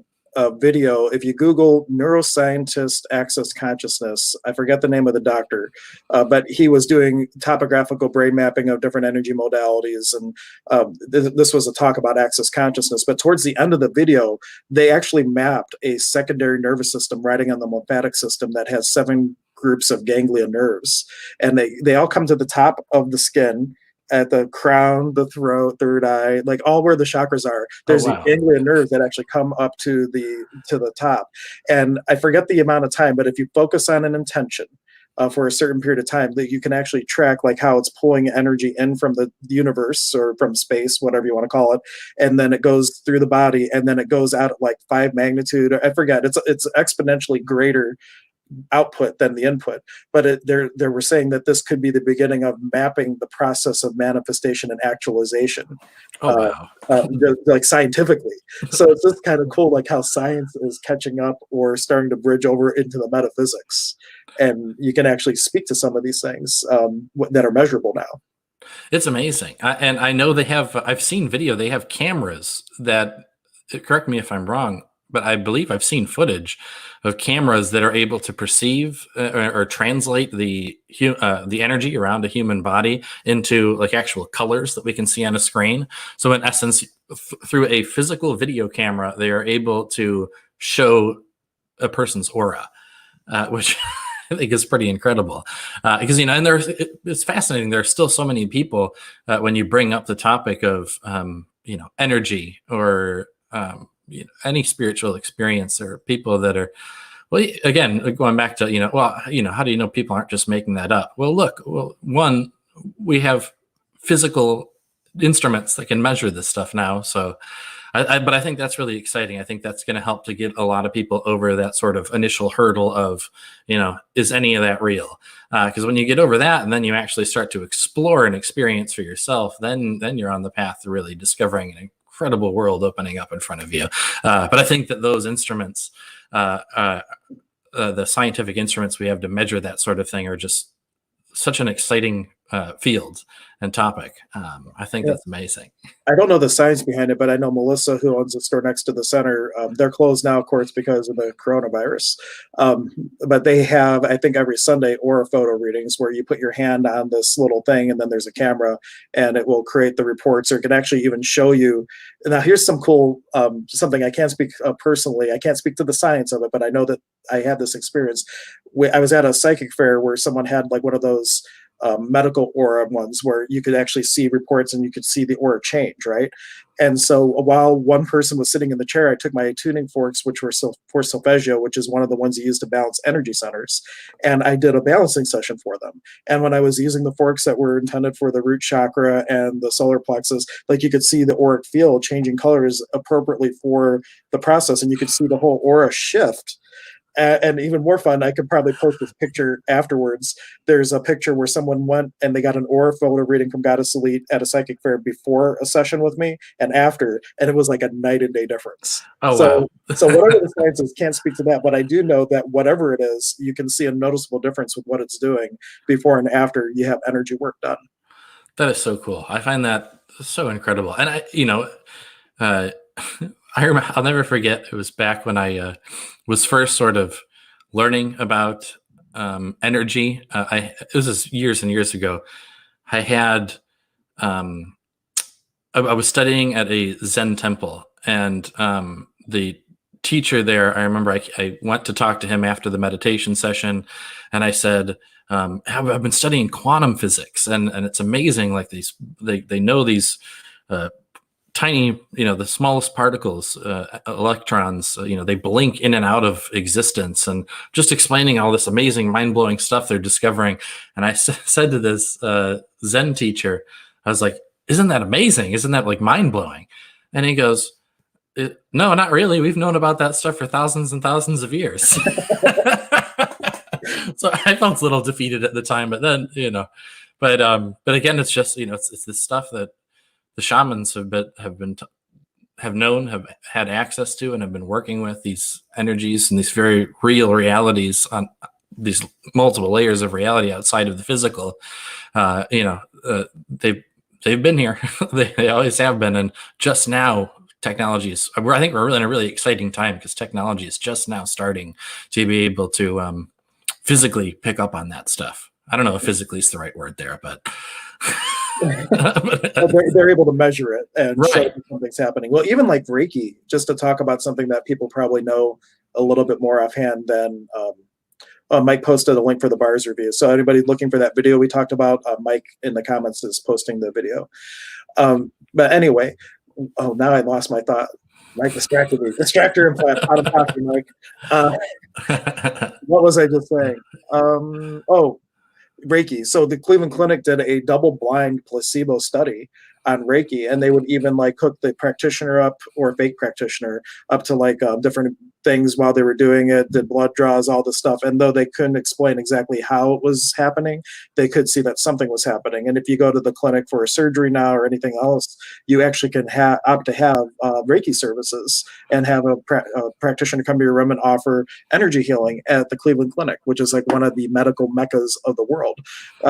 video, if you Google neuroscientist access consciousness, I forget the name of the doctor, but he was doing topographical brain mapping of different energy modalities. And this was a talk about access consciousness. But towards the end of the video, they actually mapped a secondary nervous system riding on the lymphatic system that has 7 groups of ganglion nerves. And they all come to the top of the skin, at the crown, the throat, third eye, like all where the chakras are. There's wow. these ganglion nerves that actually come up to the top. And I forget the amount of time, but if you focus on an intention for a certain period of time, that you can actually track like how it's pulling energy in from the universe or from space, whatever you want to call it, and then it goes through the body, and then it goes out at like 5 magnitude. I forget. It's exponentially greater output than the input, but they were saying that this could be the beginning of mapping the process of manifestation and actualization, wow. like scientifically. So it's just kind of cool, like how science is catching up or starting to bridge over into the metaphysics, and you can actually speak to some of these things that are measurable now. It's amazing. And I know I've seen video, they have cameras that, correct me if I'm wrong, but I believe I've seen footage of cameras that are able to perceive or translate the energy around a human body into like actual colors that we can see on a screen. So in essence, through a physical video camera, they are able to show a person's aura, which I think is pretty incredible. Because, and it's fascinating. There are still so many people when you bring up the topic of, energy or, any spiritual experience, or people that are, well, again, going back to, how do you know people aren't just making that up? Well, look, one, we have physical instruments that can measure this stuff now. So, but I think that's really exciting. I think that's going to help to get a lot of people over that sort of initial hurdle of, is any of that real? Because when you get over that and then you actually start to explore and experience for yourself, then you're on the path to really discovering an incredible world opening up in front of you. But I think that those instruments, the scientific instruments we have to measure that sort of thing, are just such an exciting field and topic. I think that's amazing. I don't know the science behind it, but I know Melissa, who owns the store next to the center, they're closed now, of course, because of the coronavirus. But they have, I think, every Sunday aura photo readings where you put your hand on this little thing and then there's a camera and it will create the reports, or it can actually even show you. Now, here's some cool, something I can't speak personally. I can't speak to the science of it, but I know that I had this experience. I was at a psychic fair where someone had like one of those medical aura ones where you could actually see reports and you could see the aura change, right? And so while one person was sitting in the chair, I took my tuning forks, which were for solfeggio, which is one of the ones you use to balance energy centers, and I did a balancing session for them. And when I was using the forks that were intended for the root chakra and the solar plexus, like you could see the auric field changing colors appropriately for the process, and you could see the whole aura shift. And even more fun, I could probably post this picture afterwards. There's a picture where someone went and they got an aura photo reading from Goddess Elite at a psychic fair before a session with me and after, and it was like a night and day difference. Wow. So whatever the science is, can't speak to that, but I do know that whatever it is, you can see a noticeable difference with what it's doing before and after you have energy work done. That is so cool. I find that so incredible. And I remember, I'll never forget, it was back when I was first sort of learning about energy. This was years and years ago. I had, I was studying at a Zen temple, and the teacher there, I remember I went to talk to him after the meditation session, and I said, I've been studying quantum physics, and it's amazing. Like they know these tiny, the smallest particles, electrons, they blink in and out of existence, and just explaining all this amazing, mind-blowing stuff they're discovering. And I said to this Zen teacher, I was like, isn't that amazing? Isn't that like mind-blowing? And he goes, no, not really. We've known about that stuff for thousands and thousands of years. So I felt a little defeated at the time, but then, but again, it's just, it's this stuff that the shamans have known, have had access to, and have been working with these energies and these very real realities on these multiple layers of reality outside of the physical. They've been here. They always have been, and just now technology is. I think we're really in a really exciting time because technology is just now starting to be able to physically pick up on that stuff. I don't know if physically is the right word there, but. They're able to measure it and right. show that something's happening. Well, even like Reiki, just to talk about something that people probably know a little bit more offhand than Mike posted a link for the bars review. So anybody looking for that video we talked about, Mike in the comments is posting the video. But anyway, now I lost my thought. Mike distracted me. Distractor implant. Out of talking, Mike. What was I just saying? Reiki. So the Cleveland Clinic did a double-blind placebo study on Reiki, and they would even like hook the practitioner up, or fake practitioner up to like different things while they were doing it, did blood draws, all this stuff. And though they couldn't explain exactly how it was happening, they could see that something was happening. And if you go to the clinic for a surgery now or anything else, you actually can opt to have Reiki services and have a practitioner come to your room and offer energy healing at the Cleveland Clinic, which is like one of the medical meccas of the world.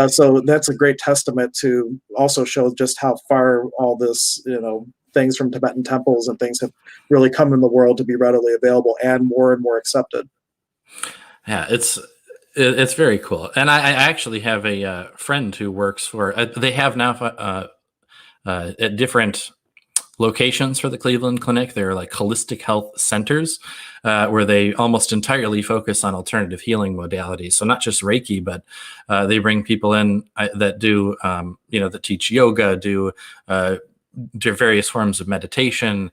So that's a great testament to also show just how far all this, things from Tibetan temples and things have really come in the world to be readily available and more accepted. Yeah, it's very cool. And I actually have a friend who works for, they have now at different locations for the Cleveland Clinic. They're like holistic health centers where they almost entirely focus on alternative healing modalities. So not just Reiki, but they bring people in that do, that teach yoga, do various forms of meditation,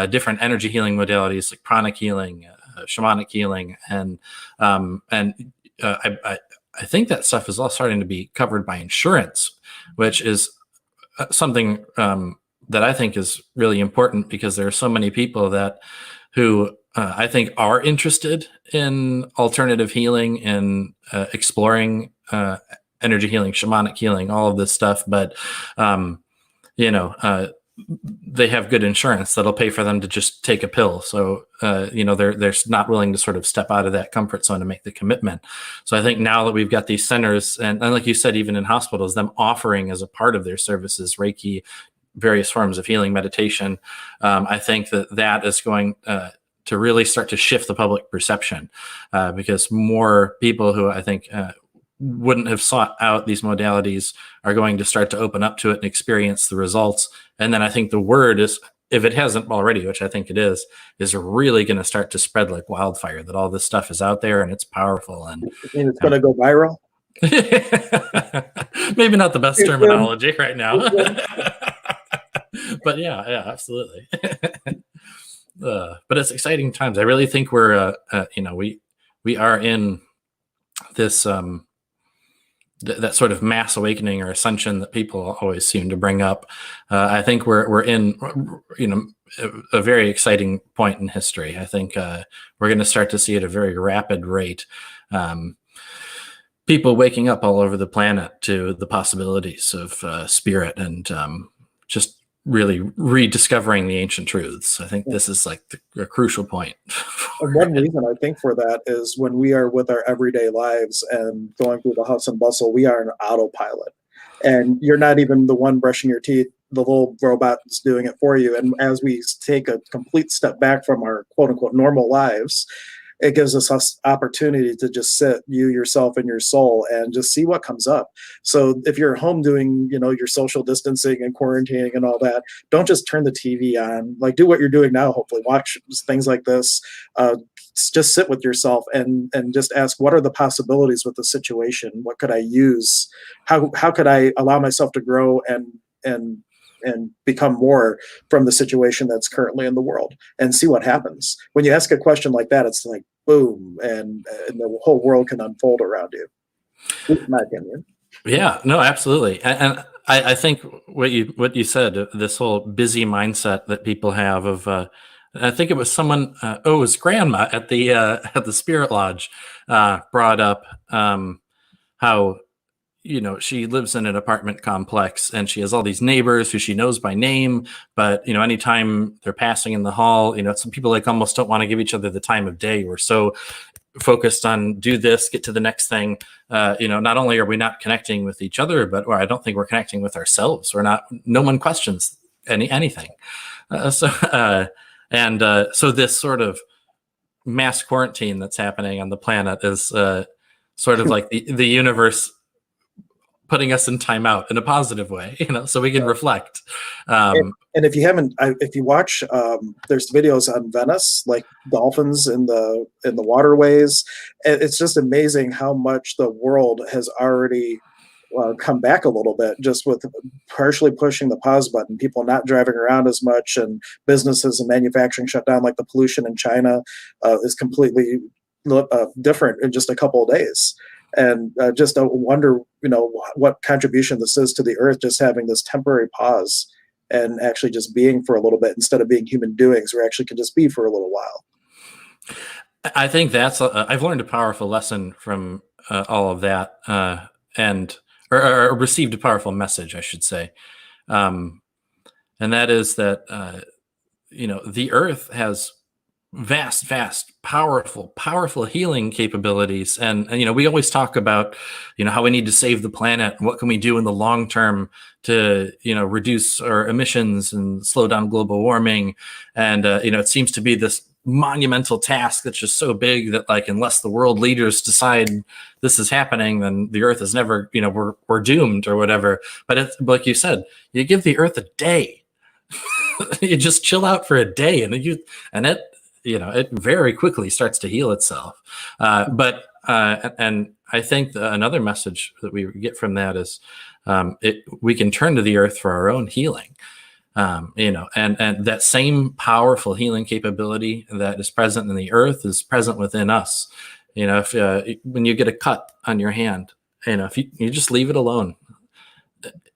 different energy healing modalities like pranic healing, shamanic healing, and I think that stuff is all starting to be covered by insurance, which is something that I think is really important because there are so many people who I think are interested in alternative healing and exploring energy healing, shamanic healing, all of this stuff, but they have good insurance that'll pay for them to just take a pill. So, they're not willing to sort of step out of that comfort zone to make the commitment. So I think now that we've got these centers and like you said, even in hospitals, them offering as a part of their services, Reiki, various forms of healing, meditation, I think that is going to really start to shift the public perception because more people who I think wouldn't have sought out these modalities are going to start to open up to it and experience the results. And then I think the word is, if it hasn't already, which I think it is really going to start to spread like wildfire, that all this stuff is out there and it's powerful. And it's going to go viral. Maybe not the best terminology right now. But yeah, absolutely. But it's exciting times. I really think we're, we are in this, that sort of mass awakening or ascension that people always seem to bring up. I think we're in, a very exciting point in history. I think we're going to start to see at a very rapid rate people waking up all over the planet to the possibilities of spirit and just really rediscovering the ancient truths. I think this is like a crucial point. And one reason I think for that is when we are with our everyday lives and going through the hustle and bustle, we are an autopilot. And you're not even the one brushing your teeth. The little robot's doing it for you. And as we take a complete step back from our quote unquote normal lives, it gives us opportunity to just sit, you, yourself, and your soul, and just see what comes up. So if you're at home doing, your social distancing and quarantining and all that, don't just turn the TV on. Like, do what you're doing now. Hopefully, watch things like this. just sit with yourself and just ask, what are the possibilities with the situation? What could I use? How could I allow myself to grow and become more from the situation that's currently in the world, and see what happens? When you ask a question like that, it's like boom, and the whole world can unfold around you, in my opinion. Yeah, no, absolutely. And I think what you said, this whole busy mindset that people have of, I think it was someone, it was grandma at the Spirit Lodge, brought up how, she lives in an apartment complex and she has all these neighbors who she knows by name, but anytime they're passing in the hall, some people like almost don't want to give each other the time of day. We're so focused on do this, get to the next thing. Not only are we not connecting with each other, but I don't think we're connecting with ourselves. No one questions anything. So this sort of mass quarantine that's happening on the planet is sort of like the universe putting us in timeout in a positive way, so we can reflect. And if you watch, there's videos on Venice, like dolphins in the waterways. It's just amazing how much the world has already come back a little bit, just with partially pushing the pause button, people not driving around as much, and businesses and manufacturing shut down. Like the pollution in China is completely different in just a couple of days. And just wonder, what contribution this is to the earth, just having this temporary pause and actually just being for a little bit, instead of being human doings, we actually can just be for a little while. I think I've learned a powerful lesson from all of that, or received a powerful message, I should say. And that is that, the earth has vast, powerful healing capabilities. And we always talk about, how we need to save the planet and what can we do in the long term to, reduce our emissions and slow down global warming. And, it seems to be this monumental task that's just so big that, like, unless the world leaders decide this is happening, then the earth is never, we're doomed or whatever. But it's like you said, you give the earth a day. You just chill out for a day, and it very quickly starts to heal itself. But I think another message that we get from that is we can turn to the earth for our own healing. And that same powerful healing capability that is present in the earth is present within us. If when you get a cut on your hand, if you just leave it alone,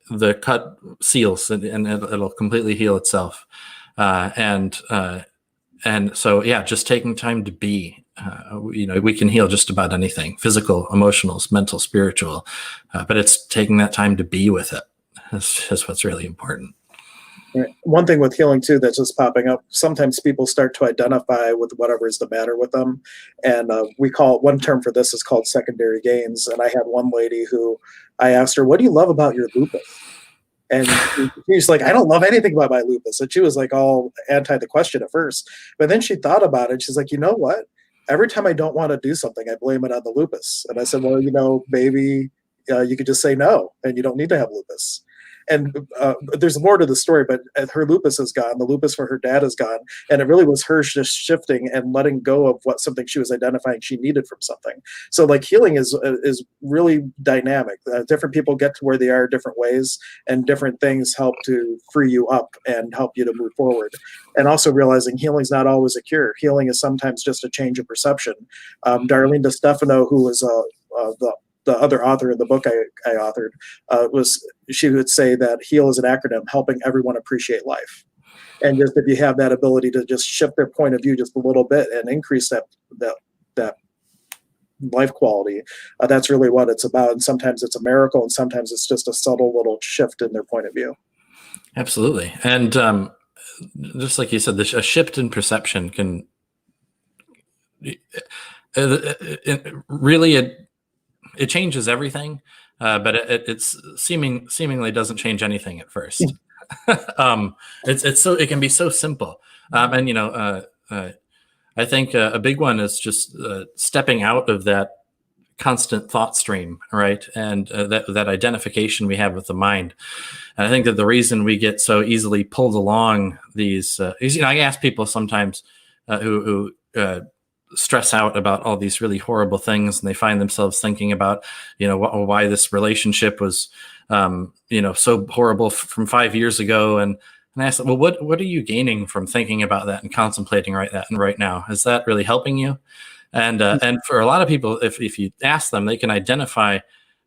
the cut seals and it'll completely heal itself. And so, just taking time to be, we can heal just about anything: physical, emotional, mental, spiritual. But it's taking that time to be with it. That's what's really important. One thing with healing too that's just popping up, sometimes people start to identify with whatever is the matter with them, and we call one term for this is called secondary gains. And I had one lady who I asked her, what do you love about your lupus? And she's like, I don't love anything about my lupus. And she was like all anti the question at first, but then she thought about it. She's like, you know what, every time I don't want to do something, I blame it on the lupus. And I said, well, maybe you could just say no, and you don't need to have lupus. And there's more to the story, but her lupus is gone. The lupus for her dad is gone. And it really was her just shifting and letting go of something she was identifying she needed from something. So like healing is really dynamic. Different people get to where they are different ways, and different things help to free you up and help you to move forward. And also realizing healing is not always a cure. Healing is sometimes just a change of perception. Darlene DeStefano, who was the other author of the book I authored, she would say that HEAL is an acronym, helping everyone appreciate life. And just if you have that ability to just shift their point of view just a little bit and increase that life quality, that's really what it's about. And sometimes it's a miracle, and sometimes it's just a subtle little shift in their point of view. Absolutely. And just like you said, a shift in perception can really it changes everything, but it's seemingly doesn't change anything at first. It can be so simple, and I think a big one is just stepping out of that constant thought stream, right? And that identification we have with the mind. And I think that the reason we get so easily pulled along these, I ask people sometimes who stress out about all these really horrible things, and they find themselves thinking about, why this relationship was, so horrible from 5 years ago. And I asked them, well, what are you gaining from thinking about that and contemplating right now? Is that really helping you? And for a lot of people, if you ask them, they can identify.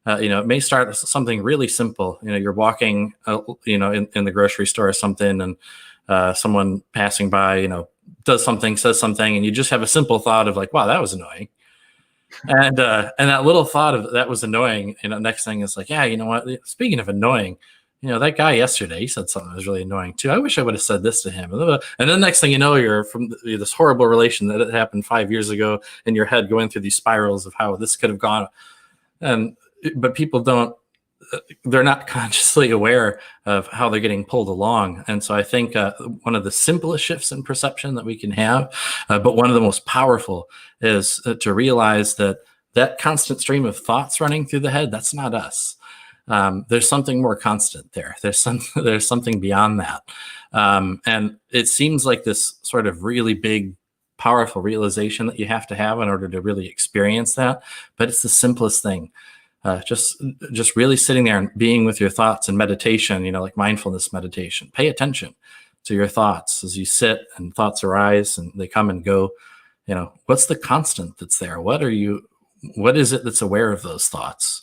It may start with something really simple. You're walking, in the grocery store or something, and someone passing by, does something, says something, and you just have a simple thought of like, wow, that was annoying. And that little thought of that was annoying, next thing is like, yeah, you know what? Speaking of annoying, that guy yesterday, he said something that was really annoying too. I wish I would have said this to him. And then next thing you know, you're from this horrible relation that happened 5 years ago in your head, going through these spirals of how this could have gone. But people they're not consciously aware of how they're getting pulled along. And so I think one of the simplest shifts in perception that we can have, but one of the most powerful, is to realize that constant stream of thoughts running through the head, that's not us. There's something more constant there. There's something beyond that. And it seems like this sort of really big, powerful realization that you have to have in order to really experience that. But it's the simplest thing. Just really sitting there and being with your thoughts and meditation, like mindfulness meditation. Pay attention to your thoughts as you sit, and thoughts arise and they come and go. What's the constant that's there? What is it that's aware of those thoughts?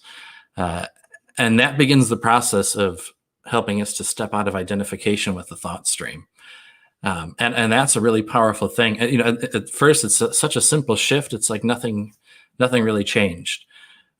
And that begins the process of helping us to step out of identification with the thought stream. And that's a really powerful thing. And, at first it's such a simple shift. It's like nothing really changed.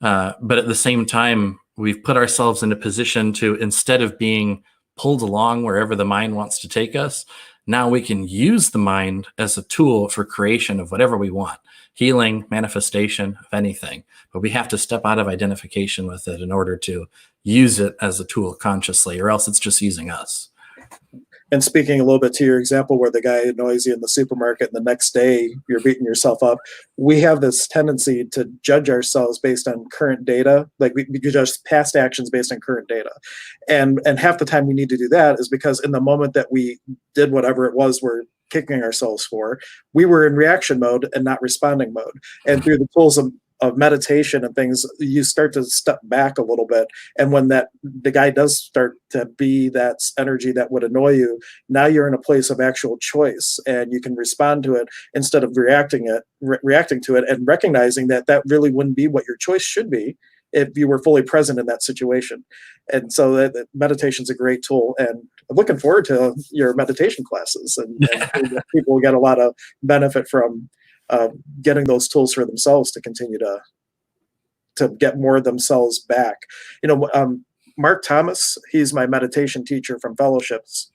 But at the same time, we've put ourselves in a position to, instead of being pulled along wherever the mind wants to take us, now we can use the mind as a tool for creation of whatever we want, healing, manifestation of anything. But we have to step out of identification with it in order to use it as a tool consciously, or else it's just using us. And speaking a little bit to your example where the guy annoys you in the supermarket and the next day you're beating yourself up, we have this tendency to judge ourselves based on current data. Like we judge past actions based on current data. And half the time we need to do that is because in the moment that we did whatever it was we're kicking ourselves for, we were in reaction mode and not responding mode. And through the tools of meditation and things, you start to step back a little bit. And when the guy does start to be that energy that would annoy you, now you're in a place of actual choice, and you can respond to it instead of reacting to it, and recognizing that really wouldn't be what your choice should be if you were fully present in that situation. And so that meditation's a great tool, and I'm looking forward to your meditation classes, and people will get a lot of benefit from getting those tools for themselves to continue to get more of themselves back. Mark Thomas, he's my meditation teacher from Fellowships.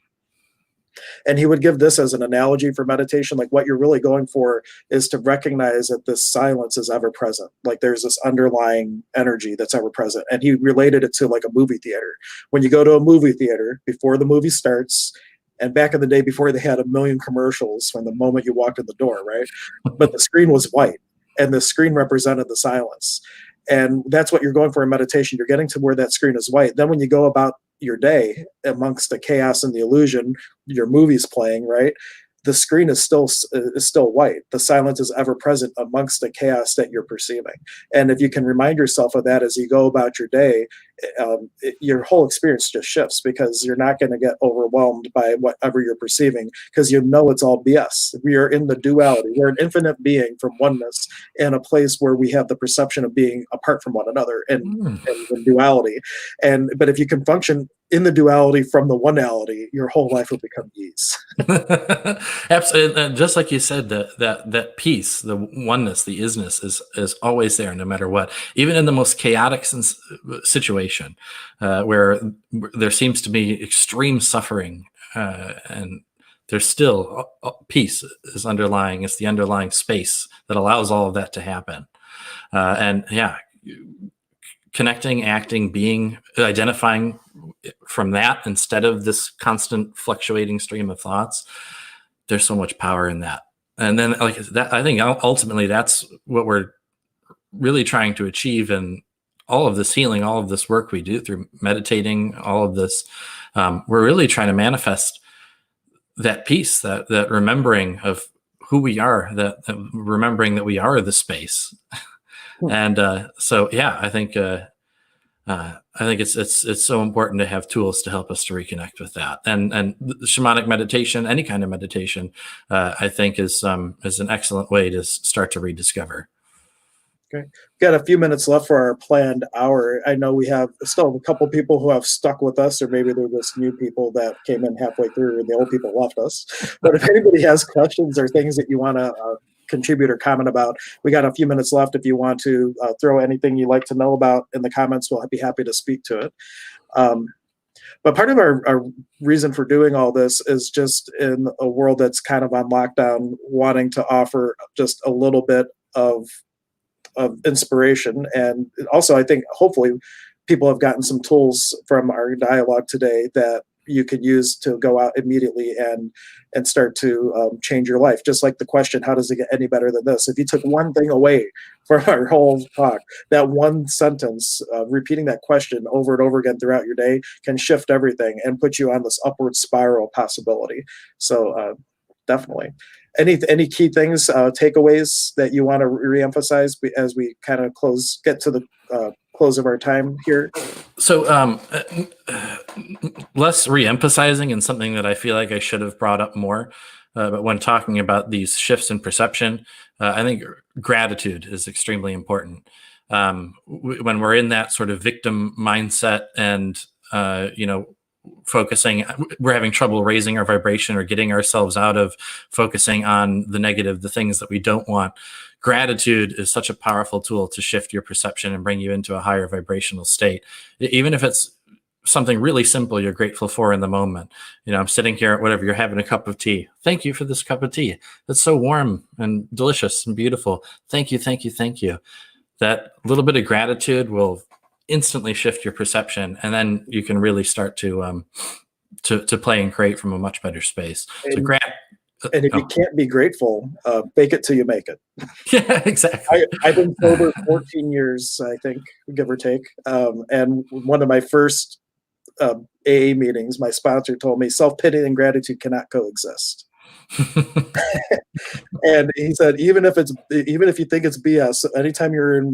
And he would give this as an analogy for meditation. Like, what you're really going for is to recognize that this silence is ever present. Like, there's this underlying energy that's ever present. And he related it to like a movie theater. When you go to a movie theater, before the movie starts, and back in the day before they had a million commercials from the moment you walked in the door, right? But the screen was white, and the screen represented the silence. And that's what you're going for in meditation. You're getting to where that screen is white. Then when you go about your day amongst the chaos and the illusion, your movie's playing, right? The screen is still white. The silence is ever present amongst the chaos that you're perceiving. And if you can remind yourself of that as you go about your day, your whole experience just shifts, because you're not going to get overwhelmed by whatever you're perceiving, because you know it's all BS. We are in the duality. We're an infinite being from oneness in a place where we have the perception of being apart from one another and duality. But if you can function in the duality from the oneality, your whole life will become ease. Absolutely. And just like you said, that peace, the oneness, the isness is always there, no matter what. Even in the most chaotic situation, where there seems to be extreme suffering, and there's still peace is underlying. It's the underlying space that allows all of that to happen. And yeah, connecting, acting, being, identifying from that instead of this constant fluctuating stream of thoughts. There's so much power in that. And then, like that, I think ultimately that's what we're really trying to achieve in all of this healing, all of this work we do through meditating, all of this. We're really trying to manifest that peace, that remembering of who we are, that remembering that we are the space. And so, yeah, I think it's so important to have tools to help us to reconnect with that. And shamanic meditation, any kind of meditation, I think is an excellent way to start to rediscover. Okay, got a few minutes left for our planned hour. I know we have still a couple people who have stuck with us, or maybe they're just new people that came in halfway through and the old people left us. But if anybody has questions or things that you want to contribute or comment about, we got a few minutes left. If you want to throw anything you'd like to know about in the comments, we'll be happy to speak to it. But part of our reason for doing all this is just in a world that's kind of on lockdown, wanting to offer just a little bit of inspiration. And also, I think hopefully people have gotten some tools from our dialogue today that you could use to go out immediately and start to change your life. Just like the question, how does it get any better than this? If you took one thing away from our whole talk, that one sentence, repeating that question over and over again throughout your day can shift everything and put you on this upward spiral possibility. So definitely. Any key things, takeaways that you want to reemphasize as we kind of get to the close of our time here? So less reemphasizing, and something that I feel like I should have brought up more, but when talking about these shifts in perception, I think gratitude is extremely important. When we're in that sort of victim mindset and, focusing, we're having trouble raising our vibration or getting ourselves out of focusing on the negative, the things that we don't want. Gratitude is such a powerful tool to shift your perception and bring you into a higher vibrational state. Even if it's something really simple you're grateful for in the moment. I'm sitting here at whatever, you're having a cup of tea. Thank you for this cup of tea. It's so warm and delicious and beautiful. Thank you, thank you, thank you. That little bit of gratitude will instantly shift your perception, and then you can really start to play and create from a much better space. And if you can't be grateful, fake it till you make it. Yeah, exactly. I've been sober 14 years, I think, give or take. And one of my first AA meetings, my sponsor told me self-pity and gratitude cannot coexist. And he said, even if you think it's BS, anytime you're in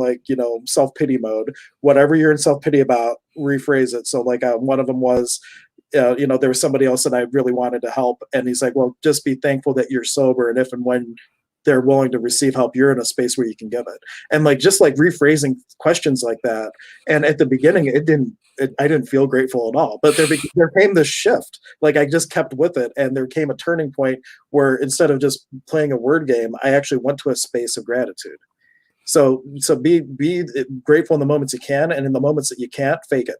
self-pity mode, whatever you're in self-pity about, rephrase it. So one of them was, there was somebody else that I really wanted to help. And he's like, well, just be thankful that you're sober. And if and when they're willing to receive help, you're in a space where you can give it. And just rephrasing questions like that. And at the beginning, I didn't feel grateful at all, but there came this shift. I just kept with it. And there came a turning point where instead of just playing a word game, I actually went to a space of gratitude. So be grateful in the moments you can, and in the moments that you can't, fake it.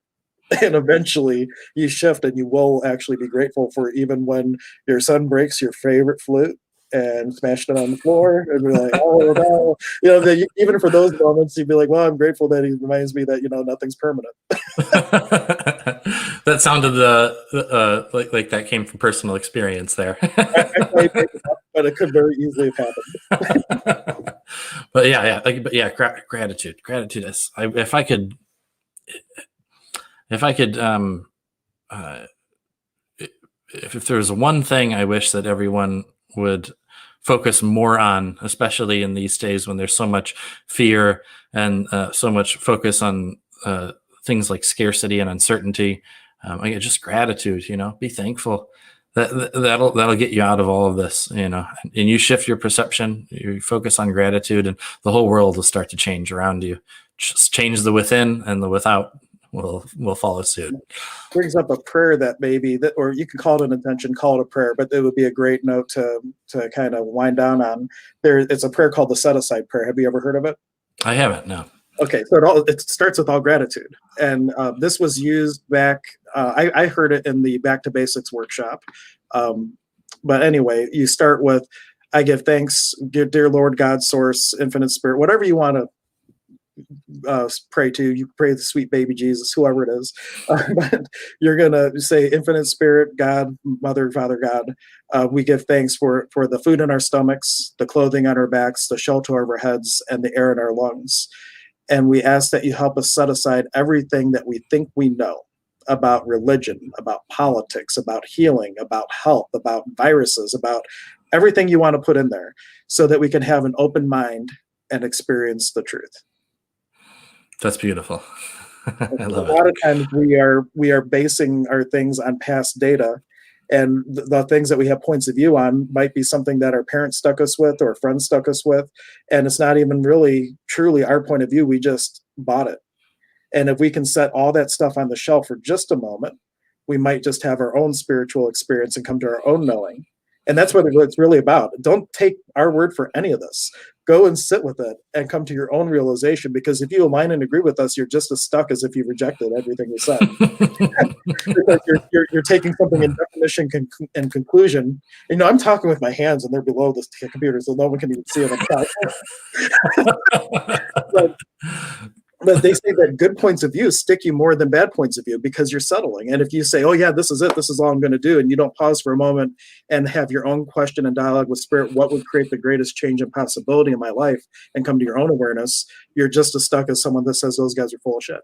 And eventually you shift and you will actually be grateful for, even when your son breaks your favorite flute and smashed it on the floor and be like, oh no, even for those moments, you'd be like, well, I'm grateful that he reminds me that, nothing's permanent. That sounded like that came from personal experience there. But it could very easily have happened. But gratitude is, if there was one thing I wish that everyone would focus more on, especially in these days when there's so much fear and so much focus on things like scarcity and uncertainty, just gratitude. Be thankful. That'll get you out of all of this. And you shift your perception. You focus on gratitude, and the whole world will start to change around you. Just change the within, and the without will follow suit. Brings up a prayer that or you can call it an intention, call it a prayer, but it would be a great note to kind of wind down on. It's a prayer called the Set Aside Prayer. Have you ever heard of it? I haven't, no. Okay, so it starts with all gratitude, and this was used back. I heard it in the Back to Basics workshop, but anyway, you start with, "I give thanks, dear Lord, God, Source, Infinite Spirit," whatever you want to pray to. You pray the sweet baby Jesus, whoever it is, but you're gonna say, "Infinite Spirit, God, Mother, Father, God, we give thanks for the food in our stomachs, the clothing on our backs, the shelter over our heads, and the air in our lungs. And we ask that you help us set aside everything that we think we know about religion, about politics, about healing, about health, about viruses, about everything you want to put in there so that we can have an open mind and experience the truth. That's beautiful. I love it. A lot of times we are basing our things on past data, and the things that we have points of view on might be something that our parents stuck us with or friends stuck us with, and it's not even really truly our point of view. We just bought it. And if we can set all that stuff on the shelf for just a moment, we might just have our own spiritual experience and come to our own knowing. And that's what it's really about. Don't take our word for any of this. Go and sit with it and come to your own realization, because if you align and agree with us, you're just as stuck as if you rejected everything we said. Because you're taking something in definition and conclusion. I'm talking with my hands and they're below the computer, so no one can even see it. But they say that good points of view stick you more than bad points of view, because you're settling. And if you say, oh yeah, this is it, this is all I'm going to do, and you don't pause for a moment and have your own question and dialogue with spirit, what would create the greatest change and possibility in my life, and come to your own awareness, you're just as stuck as someone that says those guys are full of shit.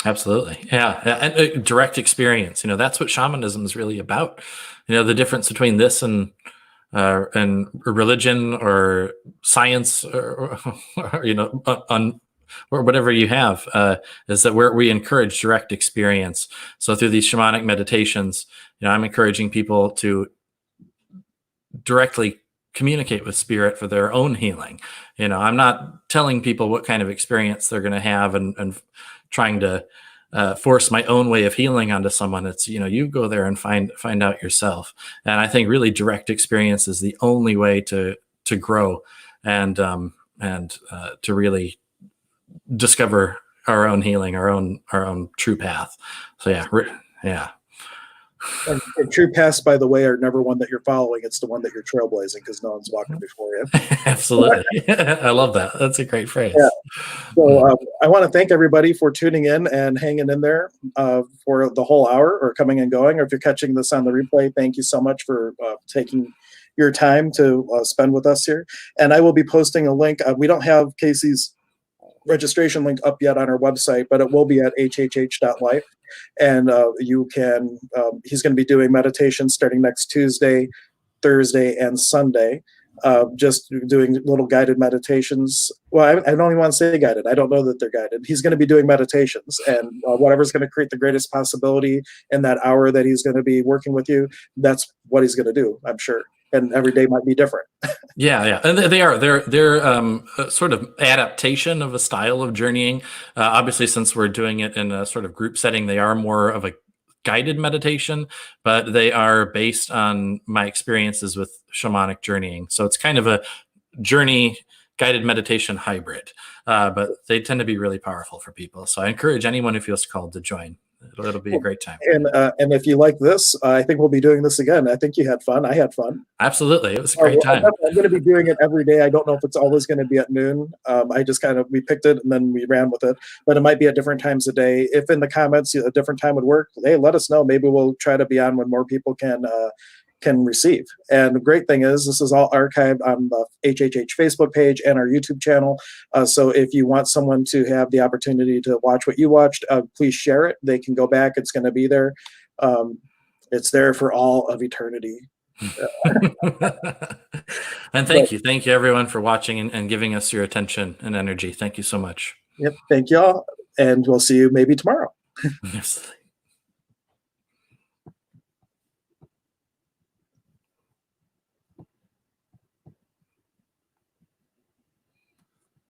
Absolutely. Yeah. And direct experience, that's what shamanism is really about. The difference between this and religion or science or or whatever you have, is that we encourage direct experience. So through these shamanic meditations, I'm encouraging people to directly communicate with spirit for their own healing. I'm not telling people what kind of experience they're going to have and trying to force my own way of healing onto someone. It's, you go there and find out yourself. And I think really direct experience is the only way to grow and to really discover our own healing, our own true path. So yeah. And true paths, by the way, are never one that you're following. It's the one that you're trailblazing, because no one's walking before you. Absolutely. I love that. That's a great phrase. Yeah. So I want to thank everybody for tuning in and hanging in there for the whole hour, or coming and going. Or if you're catching this on the replay, thank you so much for taking your time to spend with us here. And I will be posting a link. We don't have Casey's registration link up yet on our website, but it will be at hhh.life. And you can, he's going to be doing meditations starting next Tuesday, Thursday, and Sunday. Just doing little guided meditations. Well, I don't even want to say guided. I don't know that they're guided. He's going to be doing meditations, and whatever's going to create the greatest possibility in that hour that he's going to be working with you, that's what he's going to do, I'm sure. And every day might be different. Yeah, and they're sort of adaptation of a style of journeying. Obviously, since we're doing it in a sort of group setting, they are more of a guided meditation, but they are based on my experiences with shamanic journeying. So it's kind of a journey guided meditation hybrid, but they tend to be really powerful for people. So I encourage anyone who feels called to join. It'll be a great time. And if you like this, I think we'll be doing this again. I think you had fun. I had fun. Absolutely. It was a great time. I'm going to be doing it every day. I don't know if it's always going to be at noon. I just we picked it and then we ran with it, but it might be at different times a day. If in the comments a different time would work, hey, let us know. Maybe we'll try to be on when more people can receive. And the great thing is this is all archived on the HHH Facebook page and our YouTube channel. So if you want someone to have the opportunity to watch what you watched, please share it. They can go back. It's going to be there. It's there for all of eternity. And thank you everyone for watching and giving us your attention and energy. Thank you so much. Yep. Thank y'all. And we'll see you maybe tomorrow. Yes.